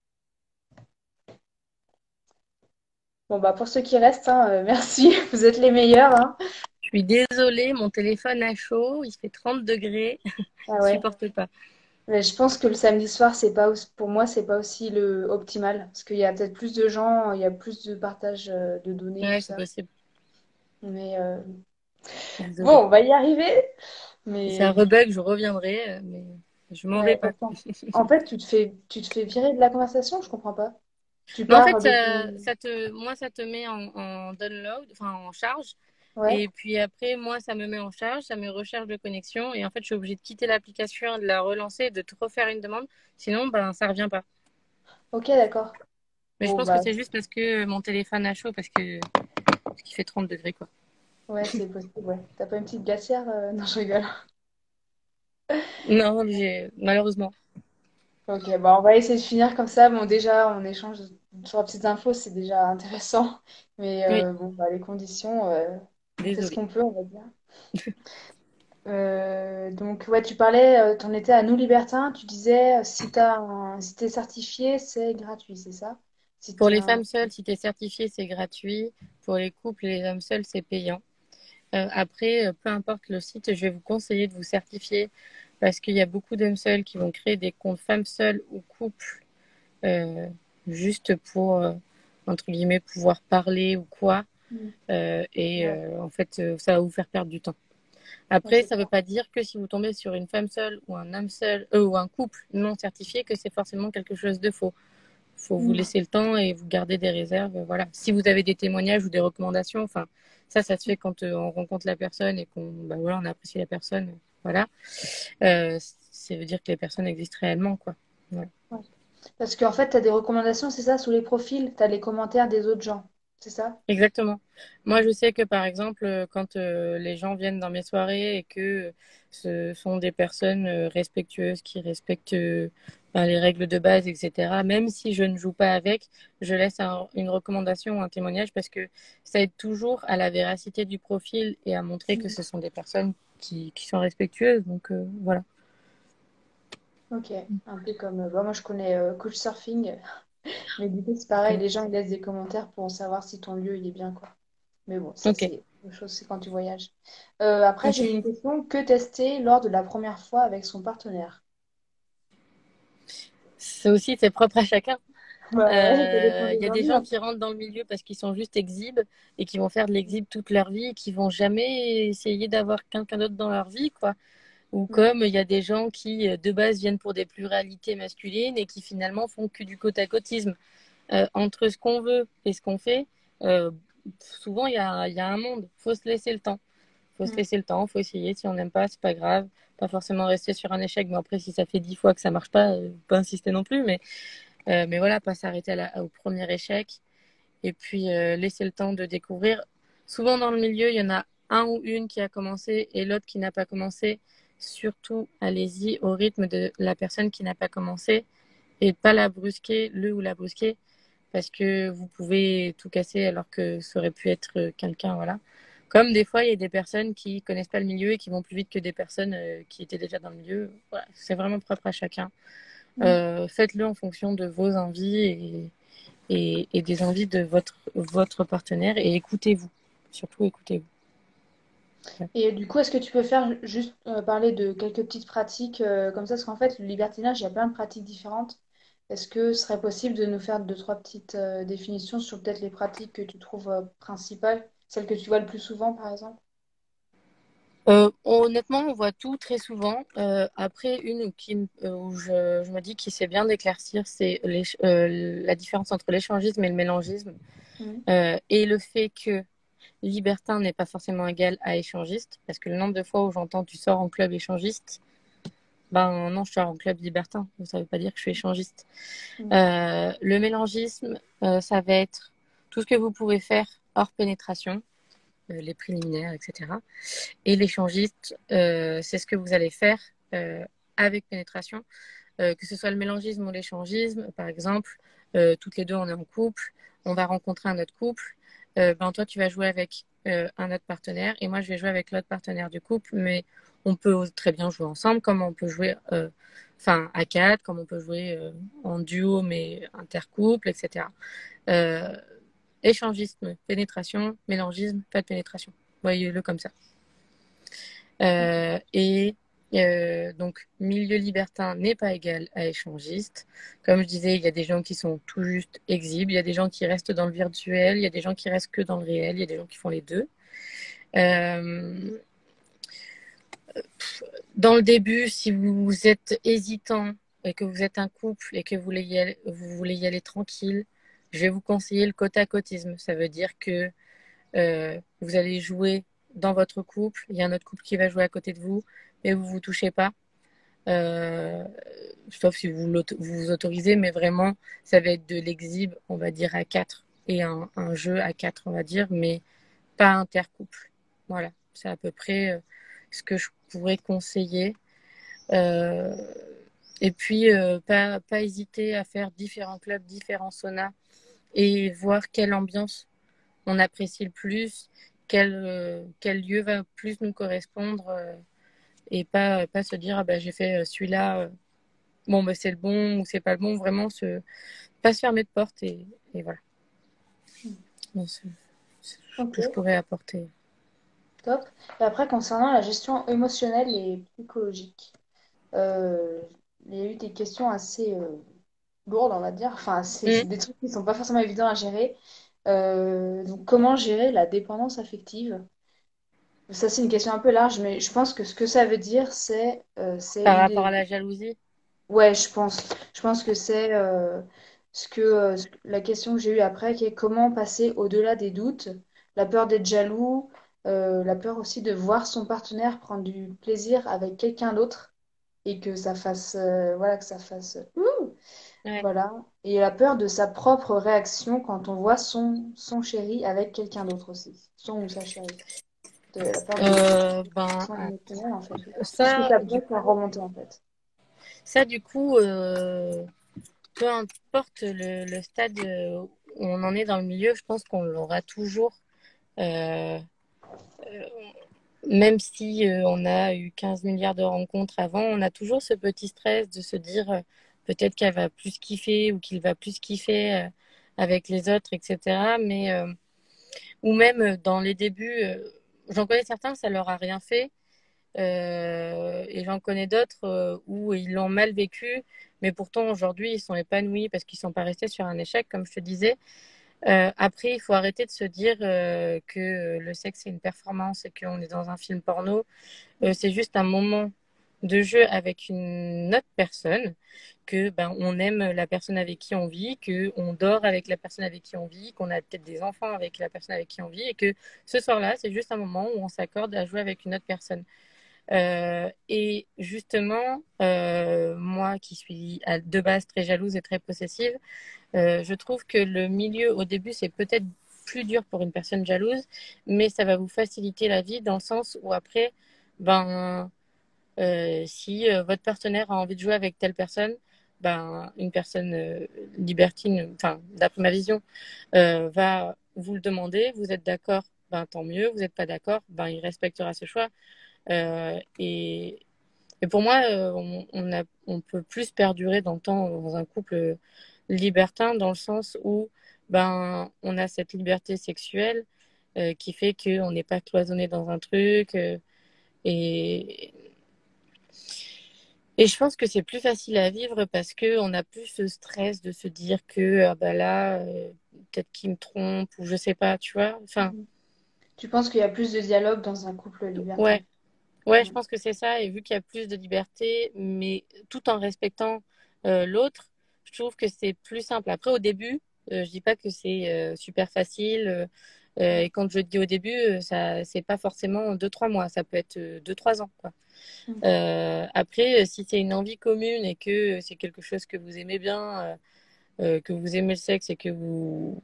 Bon, bah pour ceux qui restent, hein, merci, vous êtes les meilleurs, hein. je suis désolée, mon téléphone a chaud, il fait 30 degrés, Ah je ouais. supporte pas. Mais je pense que le samedi soir, c'est pas pour moi, c'est pas aussi le optimal. Parce qu'il y a peut-être plus de gens, il y a plus de partage de données, tout Ouais, c'est ça. possible. Mais Désolée. bon, on va y arriver. Si ça Mais rebug, je reviendrai, mais je m'en vais ouais, pas. pourtant. En fait, tu te fais virer de la conversation, je comprends pas. Tu Mais en fait, pars de ton. moi, ça te met en download, enfin en charge. Ouais, Et puis après, moi, ça me met en charge, ça me recharge de connexion. Et en fait, je suis obligée de quitter l'application, de la relancer, de te refaire une demande. Sinon, ben, ça revient pas. ok, d'accord. Mais je Bon, pense que bah, c'est juste parce que mon téléphone a chaud, parce qu'il fait 30 degrés, quoi. ouais, c'est possible, ouais. T'as pas une petite glacière? Non, je rigole. Non, malheureusement. Ok, bah, on va essayer de finir comme ça. Bon, déjà, on échange sur les petites infos, c'est déjà intéressant. Mais Oui, bon, bah, les conditions, on fait ce désolée. qu'on peut, on va dire. Donc, ouais, tu parlais, t'en étais à nous libertins. Tu disais, si t'es certifié, c'est gratuit, c'est ça? Si Pour t'es les un... femmes seules, si tu es certifié, c'est gratuit. Pour les couples et les hommes seuls, c'est payant. Après, peu importe le site, je vais vous conseiller de vous certifier parce qu'il y a beaucoup d'hommes seuls qui vont créer des comptes femmes seules ou couples euh, juste pour, entre guillemets, pouvoir parler ou quoi. Mm. Ouais, En fait, ça va vous faire perdre du temps. ouais, Après, c'est ça ne veut clair. pas dire que si vous tombez sur une femme seule ou un homme seul ou un couple non certifié, que c'est forcément quelque chose de faux. Il faut vous Mm. laisser le temps et vous garder des réserves. Voilà. Si vous avez des témoignages ou des recommandations, enfin, ça se fait quand on rencontre la personne et qu'on bah, voilà, on apprécie la personne. Voilà. Ça veut dire que les personnes existent réellement, quoi. Voilà. Ouais. Parce qu'en fait, t'as des recommandations, c'est ça, sous les profils, t'as les commentaires des autres gens, c'est ça? Exactement. Moi, Mm. je sais que par exemple, quand les gens viennent dans mes soirées et que ce sont des personnes respectueuses qui respectent ben, les règles de base, etc., même si je ne joue pas avec, je laisse une recommandation ou un témoignage parce que ça aide toujours à la véracité du profil et à montrer que Mm. ce sont des personnes qui sont respectueuses. Donc, voilà. Ok, un peu comme... bah, moi, je connais Couchsurfing, mais du coup, c'est pareil, les gens, ils laissent des commentaires pour savoir si ton lieu, il est bien, quoi. Mais bon, ça, Ok. c'est autre chose, c'est quand tu voyages. Après, j'ai une Tu- question. Que tester lors de la première fois avec son partenaire? C'est aussi, c'est propre à chacun. Bah ouais, ça dépend Il y des a des envies, gens hein. qui rentrent dans le milieu parce qu'ils sont juste exhibes et qui vont faire de l'exhibe toute leur vie et qui vont jamais essayer d'avoir quelqu'un d'autre dans leur vie, quoi. Ou Mm. comme il y a des gens qui, de base, viennent pour des pluralités masculines et qui finalement font que du côte à côtisme. Entre ce qu'on veut et ce qu'on fait, euh, souvent il y a un monde. Faut se laisser le temps. Faut se Mm. laisser le temps, faut essayer. Si on n'aime pas, c'est pas grave. Pas forcément rester sur un échec. Mais après, si ça fait 10 fois que ça marche pas, pas insister non plus. Mais voilà, pas s'arrêter au premier échec et puis laisser le temps de découvrir. Souvent dans le milieu, il y en a un ou une qui a commencé et l'autre qui n'a pas commencé. Surtout, allez-y au rythme de la personne qui n'a pas commencé et pas la brusquer, le ou la brusquer, parce que vous pouvez tout casser alors que ça aurait pu être quelqu'un, voilà. Comme des fois, il y a des personnes qui connaissent pas le milieu et qui vont plus vite que des personnes qui étaient déjà dans le milieu. Voilà, c'est vraiment propre à chacun. Mm. Faites-le en fonction de vos envies et des envies de votre partenaire et écoutez-vous. Surtout écoutez-vous. Ouais. Et du coup, est-ce que tu peux faire juste parler de quelques petites pratiques comme ça? Parce qu'en fait, le libertinage, il y a plein de pratiques différentes. Est-ce que ce serait possible de nous faire deux, trois petites définitions sur peut-être les pratiques que tu trouves principales, celles que tu vois le plus souvent, par exemple? Honnêtement, on voit tout très souvent. Après, où je me dis qu'il c'est bien d'éclaircir, c'est la différence entre l'échangisme et le mélangisme. Mhm. Et le fait que libertin n'est pas forcément égal à échangiste, parce que le nombre de fois où j'entends tu sors en club échangiste, ben non, je sors en club libertin. Ça ne veut pas dire que je suis échangiste. Mhm. Le mélangisme, ça va être tout ce que vous pouvez faire hors pénétration, les préliminaires, etc. Et l'échangiste, c'est ce que vous allez faire avec pénétration, que ce soit le mélangisme ou l'échangisme. Par exemple, toutes les deux, on est en couple, on va rencontrer un autre couple. Ben, toi, tu vas jouer avec un autre partenaire et moi, je vais jouer avec l'autre partenaire du couple, mais on peut très bien jouer ensemble, comme on peut jouer enfin à quatre, comme on peut jouer en duo, mais intercouple, etc. Euh, Échangisme, pénétration, mélangisme, pas de pénétration. Voyez-le comme ça. Et Donc, milieu libertin n'est pas égal à échangiste. Comme je disais, il y a des gens qui sont tout juste exhibes, il y a des gens qui restent dans le virtuel, il y a des gens qui restent que dans le réel, il y a des gens qui font les deux. Euh, Dans le début, si vous êtes hésitant et que vous êtes un couple et que vous voulez y aller tranquille, je vais vous conseiller le côte à côtisme. Ça veut dire que vous allez jouer dans votre couple, il y a un autre couple qui va jouer à côté de vous, mais vous vous touchez pas. Euh, Sauf si vous vous autorisez, mais vraiment, ça va être de l'exhibe, on va dire, à quatre, et un jeu à quatre, on va dire, mais pas intercouple. Voilà, c'est à peu près ce que je pourrais conseiller. Euh, et puis, pas hésiter à faire différents clubs, différents saunas, et voir quelle ambiance on apprécie le plus, quel lieu va plus nous correspondre, et pas se dire, ah bah, j'ai fait celui-là, bon, bah, c'est le bon ou c'est pas le bon. Vraiment, pas se fermer de porte, et voilà. Donc, c'est ce Ok, que je pourrais apporter. top. Et après, concernant la gestion émotionnelle et psychologique, euh, il y a eu des questions assez lourdes, on va dire. Enfin, Mm. c'est des trucs qui sont pas forcément évidents à gérer. Donc, comment gérer la dépendance affective? Ça, c'est une question un peu large, mais je pense que ce que ça veut dire, c'est Par une rapport à des... la jalousie. Ouais, je pense. Je pense que c'est la question que j'ai eue après, qui est comment passer au-delà des doutes, la peur d'être jaloux, la peur aussi de voir son partenaire prendre du plaisir avec quelqu'un d'autre et que ça fasse, voilà, que ça fasse, Ouais. voilà, et la peur de sa propre réaction quand on voit son chéri avec quelqu'un d'autre aussi, son ou sa chérie, la peur de Ben, son émotionnel en fait. Tout ce que ça, ça du peut faire remonter en fait. Ça, du coup, peu importe le stade où on en est dans le milieu, je pense qu'on l'aura toujours. Euh, Même si on a eu 15 milliards de rencontres avant, on a toujours ce petit stress de se dire peut-être qu'elle va plus kiffer ou qu'il va plus kiffer avec les autres, etc. Ou même dans les débuts, j'en connais certains, ça leur a rien fait. Et j'en connais d'autres où ils l'ont mal vécu, mais pourtant aujourd'hui ils sont épanouis parce qu'ils sont pas restés sur un échec, comme je te disais. Après, il faut arrêter de se dire que le sexe c'est une performance et qu'on est dans un film porno. C'est juste un moment de jeu avec une autre personne, que ben on aime la personne avec qui on vit, que on dort avec la personne avec qui on vit, qu'on a peut-être des enfants avec la personne avec qui on vit, et que ce soir-là, c'est juste un moment où on s'accorde à jouer avec une autre personne. Et justement, moi qui suis de base très jalouse et très possessive, je trouve que le milieu au début, c'est peut-être plus dur pour une personne jalouse, mais ça va vous faciliter la vie dans le sens où après, ben, si votre partenaire a envie de jouer avec telle personne, ben, une personne libertine, enfin, d'après ma vision, va vous le demander, vous êtes d'accord, ben, tant mieux, vous n'êtes pas d'accord, ben, il respectera ce choix. Euh, et, et pour moi, on peut plus perdurer dans le temps dans un couple libertin, dans le sens où ben, on a cette liberté sexuelle qui fait qu'on n'est pas cloisonné dans un truc. Et, et je pense que c'est plus facile à vivre parce qu'on n'a plus ce stress de se dire que ah bah là, peut-être qu'il me trompe ou je sais pas, tu vois. Enfin, Mhm. Tu penses qu'il y a plus de dialogue dans un couple libertin? ouais. Ouais, je Mhm. pense que c'est ça. Et vu qu'il y a plus de liberté, mais tout en respectant l'autre, je trouve que c'est plus simple. Après, au début, je dis pas que c'est super facile. Et quand je dis au début, ça, c'est pas forcément 2, 3 mois. Ça peut être 2, 3 ans, quoi. Mhm. Après, si c'est une envie commune et que c'est quelque chose que vous aimez bien, que vous aimez le sexe et que vous,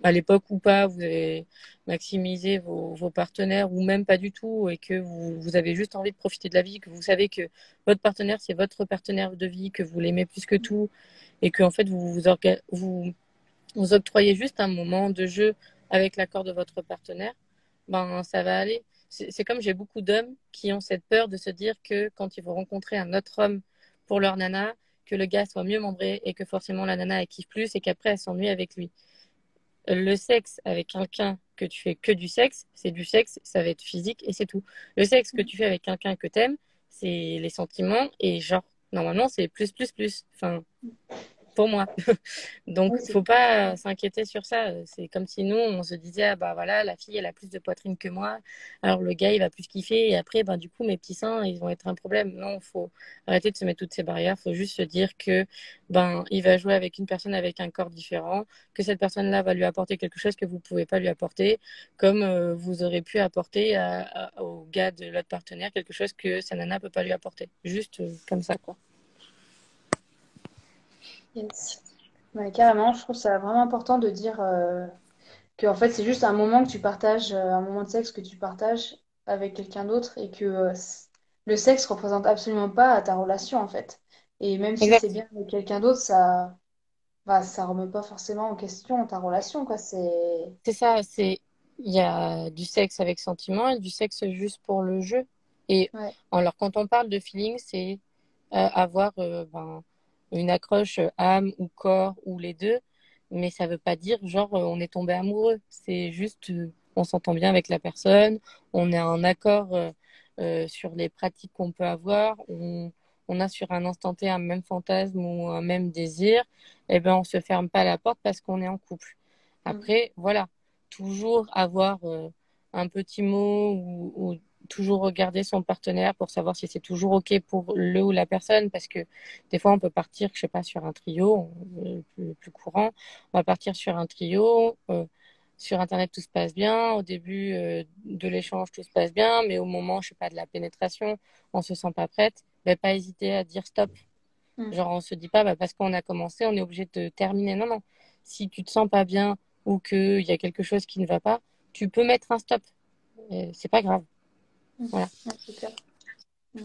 à l'époque ou pas, vous avez maximisé vos partenaires ou même pas du tout et que vous avez juste envie de profiter de la vie, que vous savez que votre partenaire, c'est votre partenaire de vie, que vous l'aimez plus que tout et que en fait, vous octroyez juste un moment de jeu avec l'accord de votre partenaire, ben, ça va aller. C'est comme j'ai beaucoup d'hommes qui ont cette peur de se dire que quand ils vont rencontrer un autre homme pour leur nana, que le gars soit mieux membré et que forcément la nana elle kiffe plus et qu'après elle s'ennuie avec lui. Le sexe avec quelqu'un que tu fais que du sexe, c'est du sexe, ça va être physique et c'est tout. Le sexe que tu fais avec quelqu'un que t'aimes, c'est les sentiments et genre, normalement, c'est plus, plus, plus. Enfin, pour moi. Donc, Oui, c'est faut pas s'inquiéter sur ça. C'est comme si nous, on se disait, ah bah voilà, la fille, elle a plus de poitrine que moi. Alors, le gars, il va plus kiffer. Et après, ben, du coup, mes petits seins, ils vont être un problème. Non, faut arrêter de se mettre toutes ces barrières. Faut juste se dire que, ben, il va jouer avec une personne avec un corps différent, que cette personne-là va lui apporter quelque chose que vous pouvez pas lui apporter, comme vous aurez pu apporter au gars de l'autre partenaire quelque chose que sa nana peut pas lui apporter. Juste comme ça, quoi. yes. Ouais, carrément, je trouve ça vraiment important de dire que en fait c'est juste un moment que tu partages, un moment de sexe que tu partages avec quelqu'un d'autre et que le sexe représente absolument pas ta relation en fait. Et même si c'est Exact. bien avec quelqu'un d'autre, ça, bah, ça remet pas forcément en question ta relation, quoi. C'est C'est ça, il y a du sexe avec sentiment et du sexe juste pour le jeu. Et ouais. alors, quand on parle de feeling, c'est avoir ben, une accroche âme ou corps ou les deux, mais ça veut pas dire genre on est tombé amoureux. C'est juste on s'entend bien avec la personne, on est en accord sur les pratiques qu'on peut avoir, on a sur un instant T un même fantasme ou un même désir, et ben on se ferme pas la porte parce qu'on est en couple. Mm. Après, voilà, toujours avoir un petit mot ou toujours regarder son partenaire pour savoir si c'est toujours OK pour le ou la personne, parce que des fois, on peut partir, je sais pas, sur un trio, le plus courant, on va partir sur un trio, sur Internet, tout se passe bien, au début de l'échange, tout se passe bien, mais au moment, je sais pas, de la pénétration, on se sent pas prête, ben, pas hésiter à dire stop. Mm. Genre, on se dit pas, bah, parce qu'on a commencé, on est obligé de terminer. Non, non. Si tu te sens pas bien ou qu'il y a quelque chose qui ne va pas, tu peux mettre un stop. C'est pas grave. Mm. Voilà. Ouais, c'est clair. Mm.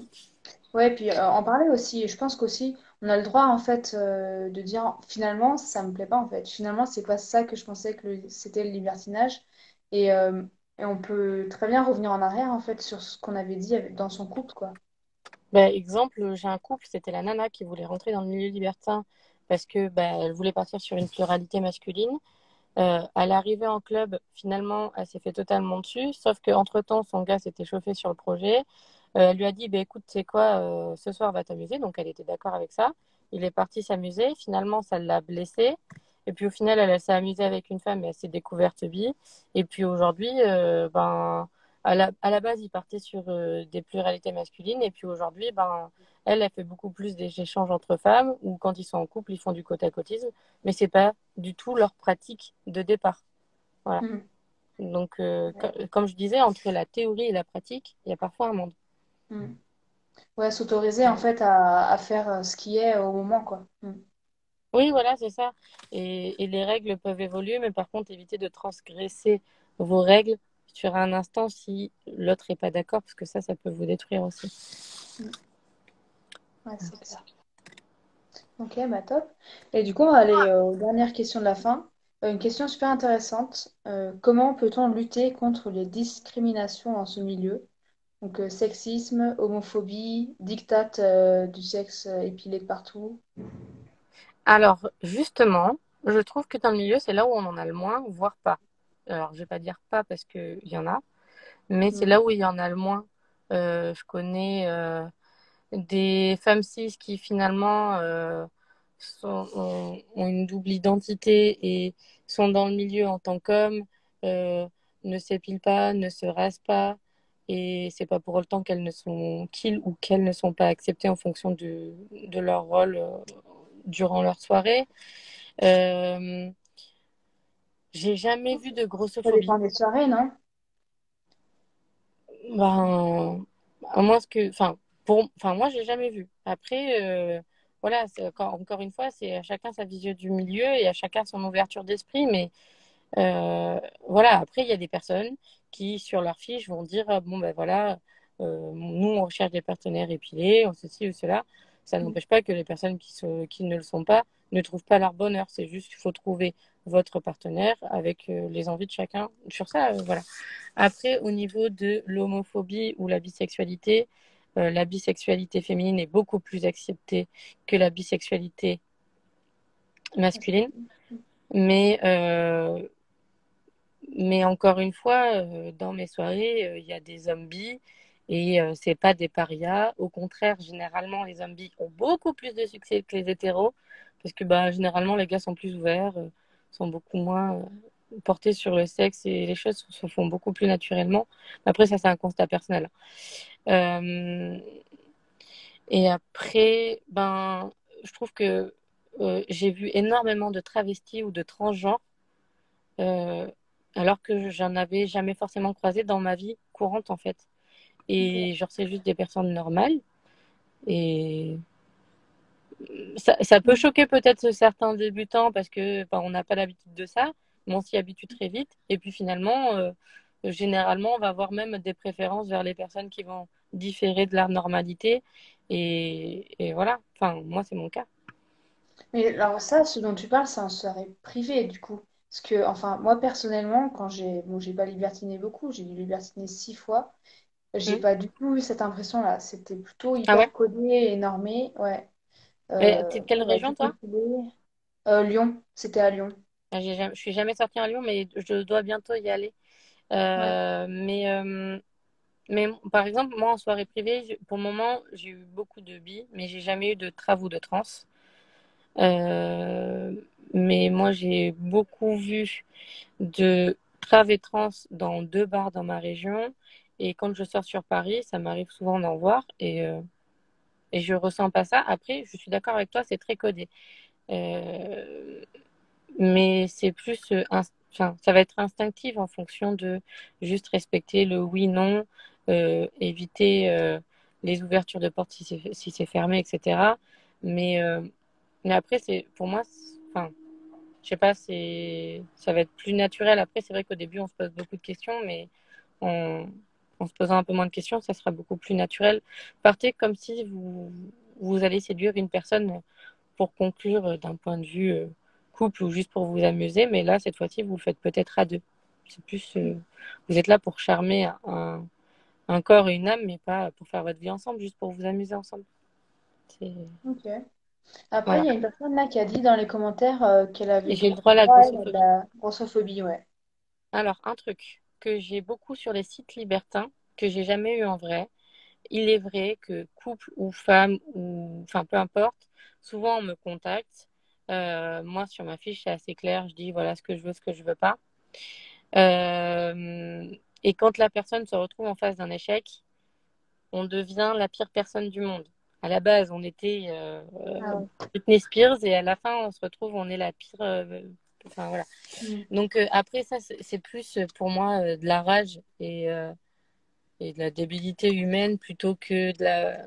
Ouais, puis en parler aussi. Je pense qu'aussi, on a le droit en fait de dire finalement, ça me plaît pas en fait. Finalement, c'est pas ça que je pensais que c'était le libertinage. Et, euh, et on peut très bien revenir en arrière en fait sur ce qu'on avait dit dans son couple, quoi. Bah, exemple, j'ai un couple, c'était la nana qui voulait rentrer dans le milieu libertin parce que bah, elle voulait partir sur une pluralité masculine. À l'arrivée en club, finalement, elle s'est fait totalement dessus, sauf qu'entre-temps, son gars s'était chauffé sur le projet. Elle lui a dit, bah, écoute, tu sais quoi, ce soir, va t'amuser. Donc, elle était d'accord avec ça. Il est parti s'amuser. Finalement, ça l'a blessée. Et puis, au final, elle s'est amusée avec une femme et elle s'est découverte bi. Et puis, aujourd'hui, ben, à la base, il partait sur des pluralités masculines. Et puis, aujourd'hui, ben, elle fait beaucoup plus des échanges entre femmes ou quand ils sont en couple, ils font du côte à côtisme. Mais c'est pas du tout leur pratique de départ. Voilà. Mm. Donc, Ouais. comme je disais, entre la théorie et la pratique, il y a parfois un monde. Mm. Ouais, s'autoriser en fait à faire ce qui est au moment, quoi. Mm. Oui, voilà, c'est ça. Et les règles peuvent évoluer, mais par contre, éviter de transgresser vos règles sur un instant si l'autre n'est pas d'accord, parce que ça peut vous détruire aussi. Mm. Ouais, c'est clair. Ok, bah top. Et du coup, on va aller aux dernières questions de la fin. Une question super intéressante. Comment peut-on lutter contre les discriminations dans ce milieu? Donc, sexisme, homophobie, diktat du sexe épilé de partout. Alors, justement, je trouve que dans le milieu, c'est là où on en a le moins, voire pas. Alors, je vais pas dire pas parce qu'il y en a, mais c'est Mm. là où il y en a le moins. Je connais des femmes cis qui finalement ont une double identité et sont dans le milieu en tant qu'hommes, euh, ne s'épilent pas, ne se rasent pas, et c'est pas pour autant qu'ils ou qu'elles ne sont pas acceptées en fonction de leur rôle durant leur soirée. Euh, j'ai jamais vu de Ça grossophobie. dépend des soirées, non? Ben, à moins que, enfin, moi, j'ai jamais vu. Après, voilà, encore une fois, c'est à chacun sa vision du milieu et à chacun son ouverture d'esprit. Mais voilà, après, il y a des personnes qui, sur leur fiche, vont dire, bon, ben voilà, nous, on recherche des partenaires épilés, on ceci ou cela. Ça Mm. n'empêche pas que les personnes qui ne le sont pas ne trouvent pas leur bonheur. C'est juste qu'il faut trouver votre partenaire avec les envies de chacun. Sur ça, voilà. Après, au niveau de l'homophobie ou la bisexualité féminine est beaucoup plus acceptée que la bisexualité masculine. Mais, euh, mais encore une fois, dans mes soirées, il y a des hommes bi Et c'est pas des parias. Au contraire, généralement, les hommes bi ont beaucoup plus de succès que les hétéros parce que bah, généralement, les gars sont plus ouverts, sont beaucoup moins portés sur le sexe et les choses se font beaucoup plus naturellement. Après, ça, c'est un constat personnel. Euh, et après, ben, je trouve que j'ai vu énormément de travestis ou de transgenres, euh, alors que j'en avais jamais forcément croisé dans ma vie courante, en fait. Ok. Et genre, c'est juste des personnes normales. Et ça peut choquer peut-être certains débutants parce que ben, on n'a pas l'habitude de ça, mais on s'y habitue très vite. Et puis finalement, généralement, on va avoir même des préférences vers les personnes qui vont différer de la normalité. Et voilà, enfin, moi, c'est mon cas. Mais alors ça, ce dont tu parles, c'est en soirée privée du coup. Parce que, enfin, moi personnellement, quand j'ai pas libertiné beaucoup, j'ai dû libertiner 6 fois. J'ai Hmm. pas du tout eu cette impression-là. C'était plutôt Ah ouais? hyper codé et normé, ouais. Mais t'es de quelle On a région, dû toi? calculer. Lyon, c'était à Lyon. Ah, je suis jamais sortie à Lyon, mais je dois bientôt y aller. Ouais. Mais par exemple, moi, en soirée privée, pour le moment, j'ai eu beaucoup de bi, mais j'ai jamais eu de trav ou de trans. Euh, mais moi, j'ai beaucoup vu de trav et trans dans 2 bars dans ma région. Et quand je sors sur Paris, ça m'arrive souvent d'en voir et je ressens pas ça. Après, je suis d'accord avec toi, c'est très codé. Euh, mais c'est plus, enfin, ça va être instinctif en fonction de juste respecter le oui-non, éviter les ouvertures de portes si c'est fermé, etc. Mais, euh, mais après, pour moi, enfin, je sais pas, ça va être plus naturel. Après, c'est vrai qu'au début, on se pose beaucoup de questions, mais en, en se posant un peu moins de questions, ça sera beaucoup plus naturel. Partez comme si vous allez séduire une personne pour conclure d'un point de vue couple ou juste pour vous amuser, mais là, cette fois-ci, vous le faites peut-être à deux. C'est plus, vous êtes là pour charmer un corps et une âme, mais pas pour faire votre vie ensemble, juste pour vous amuser ensemble. C'est- Ok. Après, il Voilà. y a une personne là qui a dit dans les commentaires qu'elle avait Et j'ai le beaucoup droit à la droit, elle, à de grossophobie. la grossophobie, ouais. Alors, un truc que j'ai beaucoup sur les sites libertins, que j'ai jamais eu en vrai, il est vrai que couple ou femme, ou enfin peu importe, souvent on me contacte. Moi, sur ma fiche, c'est assez clair, je dis voilà ce que je veux pas. Euh, et quand la personne se retrouve en face d'un échec, on devient la pire personne du monde. À la base, on était Ah ouais. Britney Spears et à la fin, on se retrouve, on est la pire. Enfin voilà. Mm. Donc après, ça, c'est plus pour moi de la rage et de la débilité humaine plutôt que de la.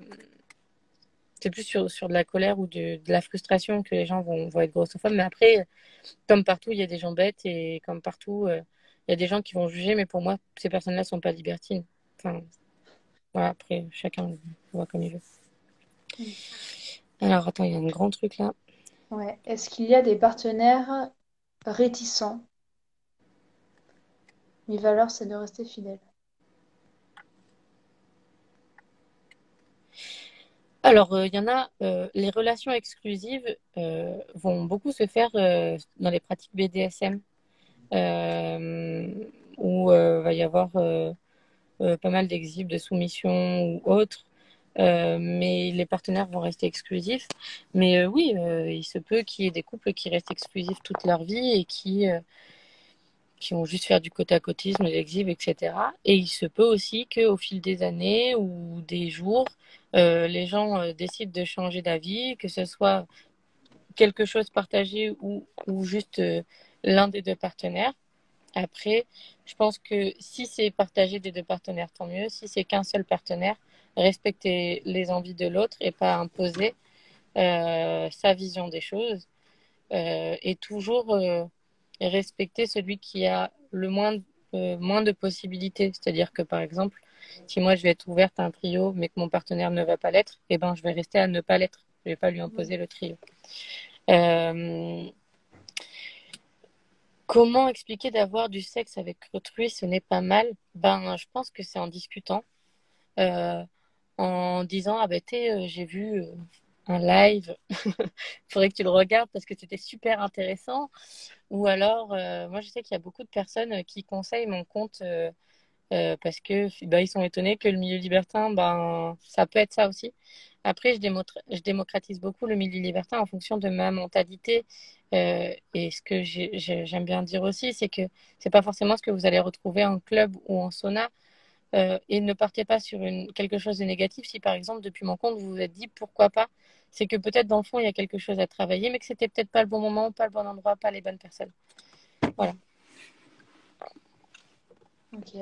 C'est plus sur de la colère ou de la frustration que les gens vont être grossophobes. Mais après, comme partout, il y a des gens bêtes et comme partout, il y a des gens qui vont juger. Mais pour moi, ces personnes-là sont pas libertines. Enfin, voilà, après, chacun voit comme il veut. Mm. Alors, attends, il y a un grand truc là. Ouais. Est-ce qu'il y a des partenaires réticents? Mes valeurs, c'est de rester fidèle. Alors, il y en a, les relations exclusives vont beaucoup se faire dans les pratiques BDSM, où va y avoir pas mal d'exhibs de soumission ou autres. Mais les partenaires vont rester exclusifs. Mais oui, il se peut qu'il y ait des couples qui restent exclusifs toute leur vie et qui vont juste faire du côte à côtisme, des exhibes, etc. Et il se peut aussi qu'au fil des années ou des jours, les gens décident de changer d'avis, que ce soit quelque chose partagé ou juste l'un des deux partenaires. Après, je pense que si c'est partagé des deux partenaires, tant mieux. Si c'est qu'un seul partenaire, respecter les envies de l'autre et pas imposer sa vision des choses et toujours respecter celui qui a moins de possibilités. C'est-à-dire que par exemple, si moi je vais être ouverte à un trio mais que mon partenaire ne va pas l'être, eh ben, je vais rester à ne pas l'être. Je vais pas lui Mm. imposer le trio. Euh, Comment expliquer d'avoir du sexe avec autrui, ce n'est pas mal? Ben, je pense que c'est en discutant, euh, en disant, ah ben, j'ai vu un live, il faudrait que tu le regardes parce que c'était super intéressant. Ou alors, moi, je sais qu'il y a beaucoup de personnes qui conseillent mon compte parce que bah, ils sont étonnés que le milieu libertin, ben, ça peut être ça aussi. Après, je démocratise beaucoup le milieu libertin en fonction de ma mentalité. Et ce que j'aime bien dire aussi, c'est que c'est pas forcément ce que vous allez retrouver en club ou en sauna. Et ne partez pas sur quelque chose de négatif. Si par exemple, depuis mon compte, vous vous êtes dit pourquoi pas, c'est que peut-être dans le fond, il y a quelque chose à travailler, mais que c'était peut-être pas le bon moment, pas le bon endroit, pas les bonnes personnes. Voilà. Ok.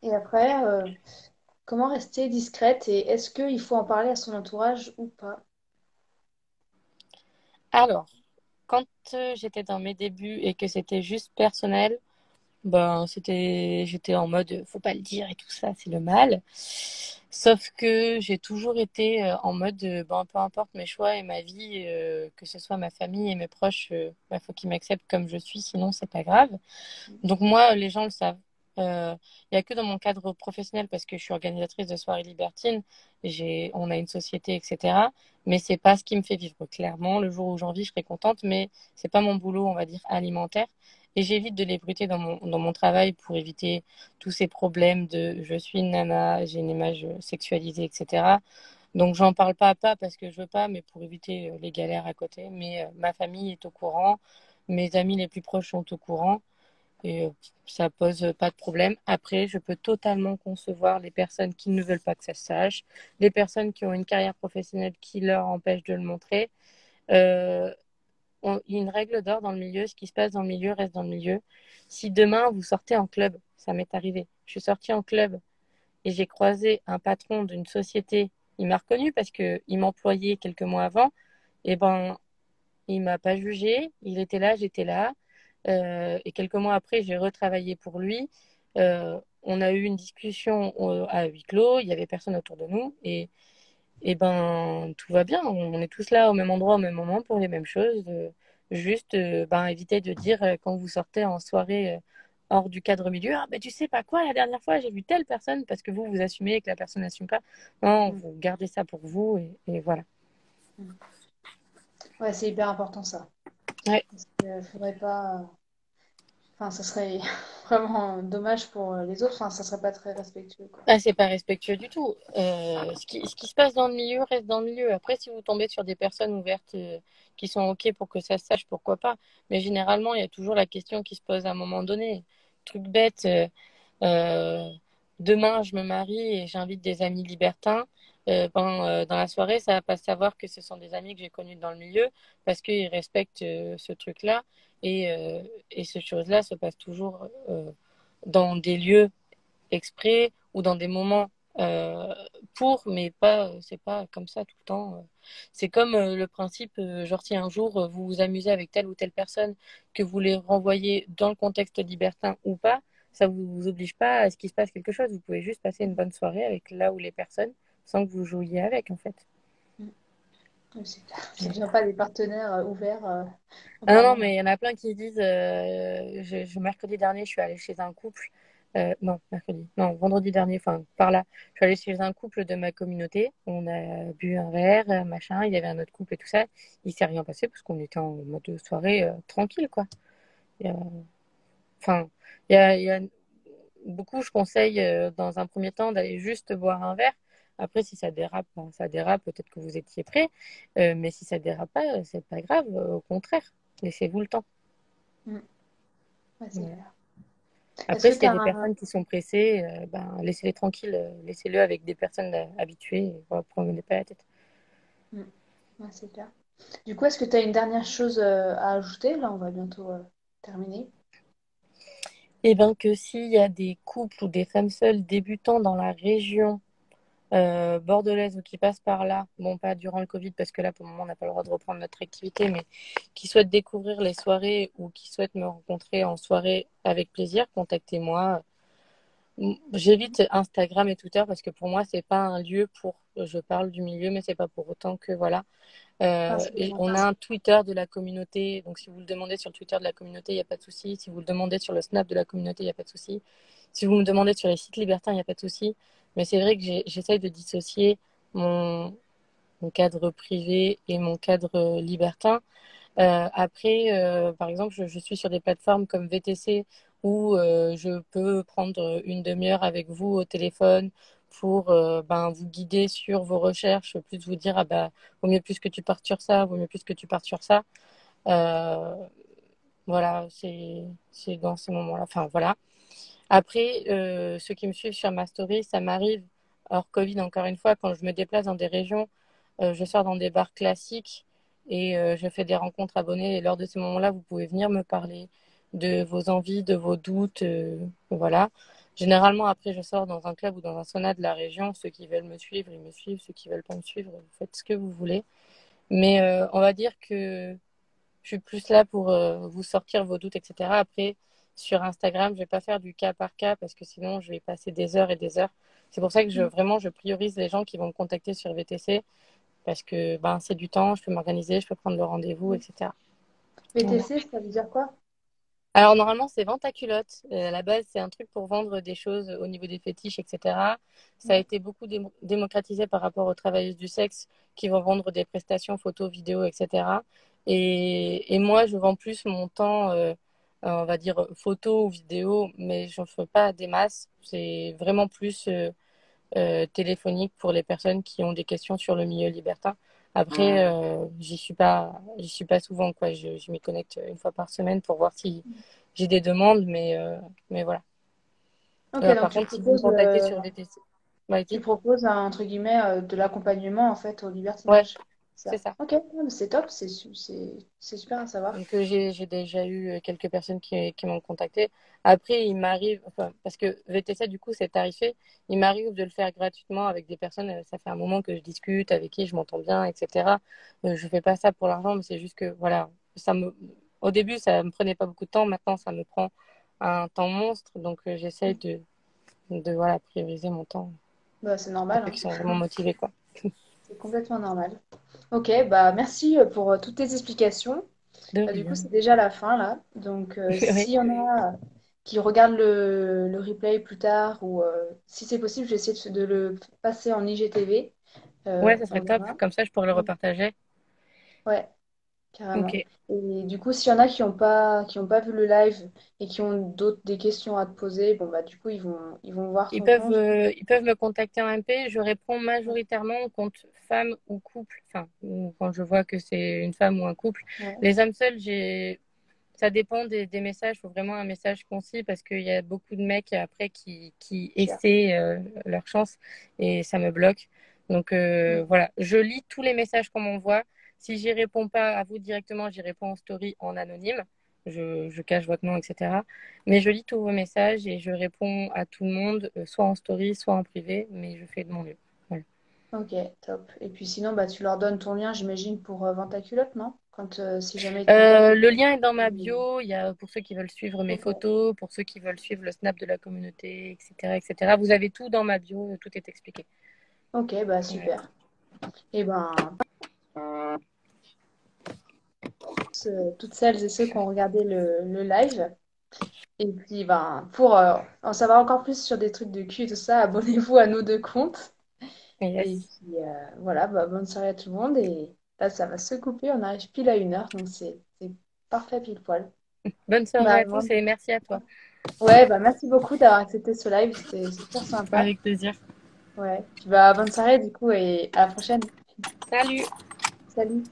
Et après, comment rester discrète et est-ce qu'il faut en parler à son entourage ou pas? Alors, quand j'étais dans mes débuts et que c'était juste personnel, ben, j'étais en mode, faut pas le dire et tout ça, c'est le mal. Sauf que j'ai toujours été en mode, ben, peu importe mes choix et ma vie, que ce soit ma famille et mes proches, ben, faut qu'ils m'acceptent comme je suis, sinon c'est pas grave. Donc moi, les gens le savent. Il y a que dans mon cadre professionnel, parce que je suis organisatrice de soirées libertines, on a une société, etc. Mais c'est pas ce qui me fait vivre. Clairement, le jour où j'en vis, je serai contente, mais c'est pas mon boulot, on va dire, alimentaire. Et j'évite de l'ébruiter dans mon travail pour éviter tous ces problèmes de je suis une nana, j'ai une image sexualisée, etc. Donc j'en parle pas parce que je veux pas, mais pour éviter les galères à côté. Mais ma famille est au courant, mes amis les plus proches sont au courant. Et ça pose pas de problème. Après, je peux totalement concevoir les personnes qui ne veulent pas que ça se sache, les personnes qui ont une carrière professionnelle qui leur empêche de le montrer. Euh, il y a une règle d'or dans le milieu, ce qui se passe dans le milieu reste dans le milieu. Si demain vous sortez en club, ça m'est arrivé. Je suis sortie en club et j'ai croisé un patron d'une société. Il m'a reconnu parce qu'il m'employait quelques mois avant. Et ben, il m'a pas jugé, il était là, j'étais là. Et quelques mois après, j'ai retravaillé pour lui. On a eu une discussion à huis clos, il y avait personne autour de nous et ben tout va bien. On est tous là au même endroit au même moment pour les mêmes choses. Juste, ben évitez de dire quand vous sortez en soirée hors du cadre milieu, ah ben tu sais pas quoi, la dernière fois j'ai vu telle personne parce que vous assumez et que la personne n'assume pas. Non, Mm. vous gardez ça pour vous et voilà. Mm. Ouais, c'est hyper important ça. Ouais. Parce que faudrait pas. Enfin, ça serait vraiment dommage pour les autres. Enfin, ça serait pas très respectueux, quoi. Ah, c'est pas respectueux du tout. Ce qui se passe dans le milieu reste dans le milieu. Après, si vous tombez sur des personnes ouvertes qui sont OK pour que ça se sache, pourquoi pas. Mais généralement, il y a toujours la question qui se pose à un moment donné. Truc bête, euh, demain, je me marie et j'invite des amis libertins. Dans la soirée, ça va pas se savoir que ce sont des amis que j'ai connus dans le milieu parce qu'ils respectent ce truc-là. Et ce chose-là se passe toujours dans des lieux exprès ou dans des moments euh, mais pas, c'est pas comme ça tout le temps. C'est comme le principe, genre si un jour vous vous amusez avec telle ou telle personne, que vous les renvoyez dans le contexte libertin ou pas, ça vous oblige pas à ce qu'il se passe quelque chose. Vous pouvez juste passer une bonne soirée avec là ou les personnes sans que vous jouiez avec en fait. Mm. Oui, c'est clair. Ça ne Ouais. devient pas des partenaires ouverts en Ah non, non, permanence. mais il y en a plein qui disent mercredi dernier, je suis allée chez un couple. Non, mercredi. Non, vendredi dernier, enfin, par là. Je suis allée chez un couple de ma communauté. On a bu un verre, machin. Il y avait un autre couple et tout ça. Il s'est rien passé parce qu'on était en mode soirée tranquille, quoi. Il y a- Enfin, il y a beaucoup, je conseille dans un premier temps d'aller juste boire un verre. Après, si ça dérape, ben, ça dérape, peut-être que vous étiez prêt. Mais si ça dérape pas, c'est pas grave. Au contraire, laissez-vous le temps. Mm. Ouais, c'est Voilà. clair. Est-ce Après, que s'il tu y a as des un... personnes qui sont pressées, ben, laissez-les tranquilles, laissez-le avec des personnes habituées, voilà, prenez pas la tête. Mm. Ouais, c'est clair. Du coup, est-ce que tu as une dernière chose à ajouter? Là, on va bientôt terminer. Et bien que s'il y a des couples ou des femmes seules débutants dans la région bordelaise ou qui passent par là, bon pas durant le Covid parce que là pour le moment on n'a pas le droit de reprendre notre activité, mais qui souhaitent découvrir les soirées ou qui souhaitent me rencontrer en soirée avec plaisir, contactez-moi. J'évite Instagram et Twitter parce que pour moi c'est pas un lieu pour, je parle du milieu mais c'est pas pour autant que voilà. Ah, c'est Et bien. on a un Twitter de la communauté, donc si vous le demandez sur le Twitter de la communauté, il n'y a pas de souci. Si vous le demandez sur le Snap de la communauté, il n'y a pas de souci. Si vous me demandez sur les sites libertins, il n'y a pas de souci. Mais c'est vrai que j'essaye de dissocier mon, mon cadre privé et mon cadre libertin. Après, par exemple, je suis sur des plateformes comme VTC où je peux prendre une demi-heure avec vous au téléphone pour vous guider sur vos recherches, plus vous dire, ah bah, vaut mieux plus que tu partes sur ça, vaut mieux plus que tu partes sur ça. Euh, voilà, c'est dans ces moments-là. Enfin, voilà. Après, ceux qui me suivent sur ma story, ça m'arrive, hors Covid, encore une fois, quand je me déplace dans des régions, je sors dans des bars classiques et je fais des rencontres abonnées. Et lors de ces moments-là, vous pouvez venir me parler de vos envies, de vos doutes. Voilà. Généralement, après, je sors dans un club ou dans un sauna de la région. Ceux qui veulent me suivre, ils me suivent. Ceux qui veulent pas me suivre, vous faites ce que vous voulez. Mais on va dire que je suis plus là pour vous sortir vos doutes, etc. Après, sur Instagram, je vais pas faire du cas par cas parce que sinon, je vais passer des heures et des heures. C'est pour ça que je priorise les gens qui vont me contacter sur VTC parce que c'est du temps, je peux m'organiser, je peux prendre le rendez-vous, etc. Voilà. VTC, ça veut dire quoi? Alors normalement, c'est vente à culotte. À la base, c'est un truc pour vendre des choses au niveau des fétiches, etc. Ça a Ouais. été beaucoup démocratisé par rapport aux travailleuses du sexe qui vont vendre des prestations photos, vidéos, etc. Et moi, je vends plus mon temps, on va dire photo ou vidéo, mais je ne fais pas des masses. C'est vraiment plus téléphonique pour les personnes qui ont des questions sur le milieu libertin. Après, j'y suis pas souvent, quoi. Je m'y connecte une fois par semaine pour voir si j'ai des demandes, mais voilà. Ok, donc Par contre, si vous me contactez sur VTC, tu vas-y. proposes entre guillemets de l'accompagnement en fait au Ouais, libertinage. c'est Ça. ça. Ok, ouais, mais c'est top, c'est super à savoir. Donc, j'ai déjà eu quelques personnes qui m'ont contacté. Après, il m'arrive, enfin, parce que VTC, du coup, c'est tarifé, il m'arrive de le faire gratuitement avec des personnes, ça fait un moment que je discute, avec qui je m'entends bien, etc. Je fais pas ça pour l'argent, mais c'est juste que, voilà, au début, ça me prenait pas beaucoup de temps, maintenant, ça me prend un temps monstre, donc j'essaie voilà, prioriser mon temps Bah, c'est pour normal, ceux qui hein. sont vraiment motivés, quoi. C'est complètement normal. Ok, bah merci pour toutes tes explications. De Bah, du coup, rien. c'est déjà la fin là. Donc, Oui. s'il y en a qui regardent le replay plus tard ou si c'est possible, j'essaie de le passer en IGTV. Ouais, ça On serait top, verra. comme ça, je pourrais le repartager. Ouais, Ok. carrément. Et du coup, s'il y en a qui ont pas vu le live et qui ont des questions à te poser, bon bah du coup ils vont voir ton compte. Ils peuvent me contacter en MP. Je réponds majoritairement au compte femme ou couple. Enfin, ou quand je vois que c'est une femme ou un couple. Ouais, Les âmes seules, ça dépend des messages. Il faut vraiment un message concis parce qu'il y a beaucoup de mecs après qui cher. essaient leur chance et ça me bloque. Donc Ouais. voilà, je lis tous les messages qu'on m'envoie. Si j'y réponds pas à vous directement, j'y réponds en story en anonyme. Je cache votre nom, etc. Mais je lis tous vos messages et je réponds à tout le monde, soit en story, soit en privé, mais je fais de mon mieux. Voilà. Ok, top. Et puis sinon, bah tu leur donnes ton lien, j'imagine, pour vendre ta culotte, non? Quand si jamais ils te contactent. Le lien est dans ma bio. Il y a pour ceux qui veulent suivre mes Ok. photos, pour ceux qui veulent suivre le snap de la communauté, etc., etc. Vous avez tout dans ma bio, tout est expliqué. Ok, bah Ouais. super. Et ben toutes celles et ceux qui ont regardé le live. Et puis ben pour en savoir encore plus sur des trucs de cul et tout ça, abonnez-vous à nos deux comptes. Et Yes. puis voilà, bah, bonne soirée à tout le monde. Et là, ça va se couper, on arrive pile à 1 heure, donc c'est parfait pile poil. Bonne soirée Bah, à tous et merci à toi. ouais, bah merci beaucoup d'avoir accepté ce live, c'était super sympa. Avec plaisir. Ouais, puis bah bonne soirée du coup et à la prochaine. Salut! Salut.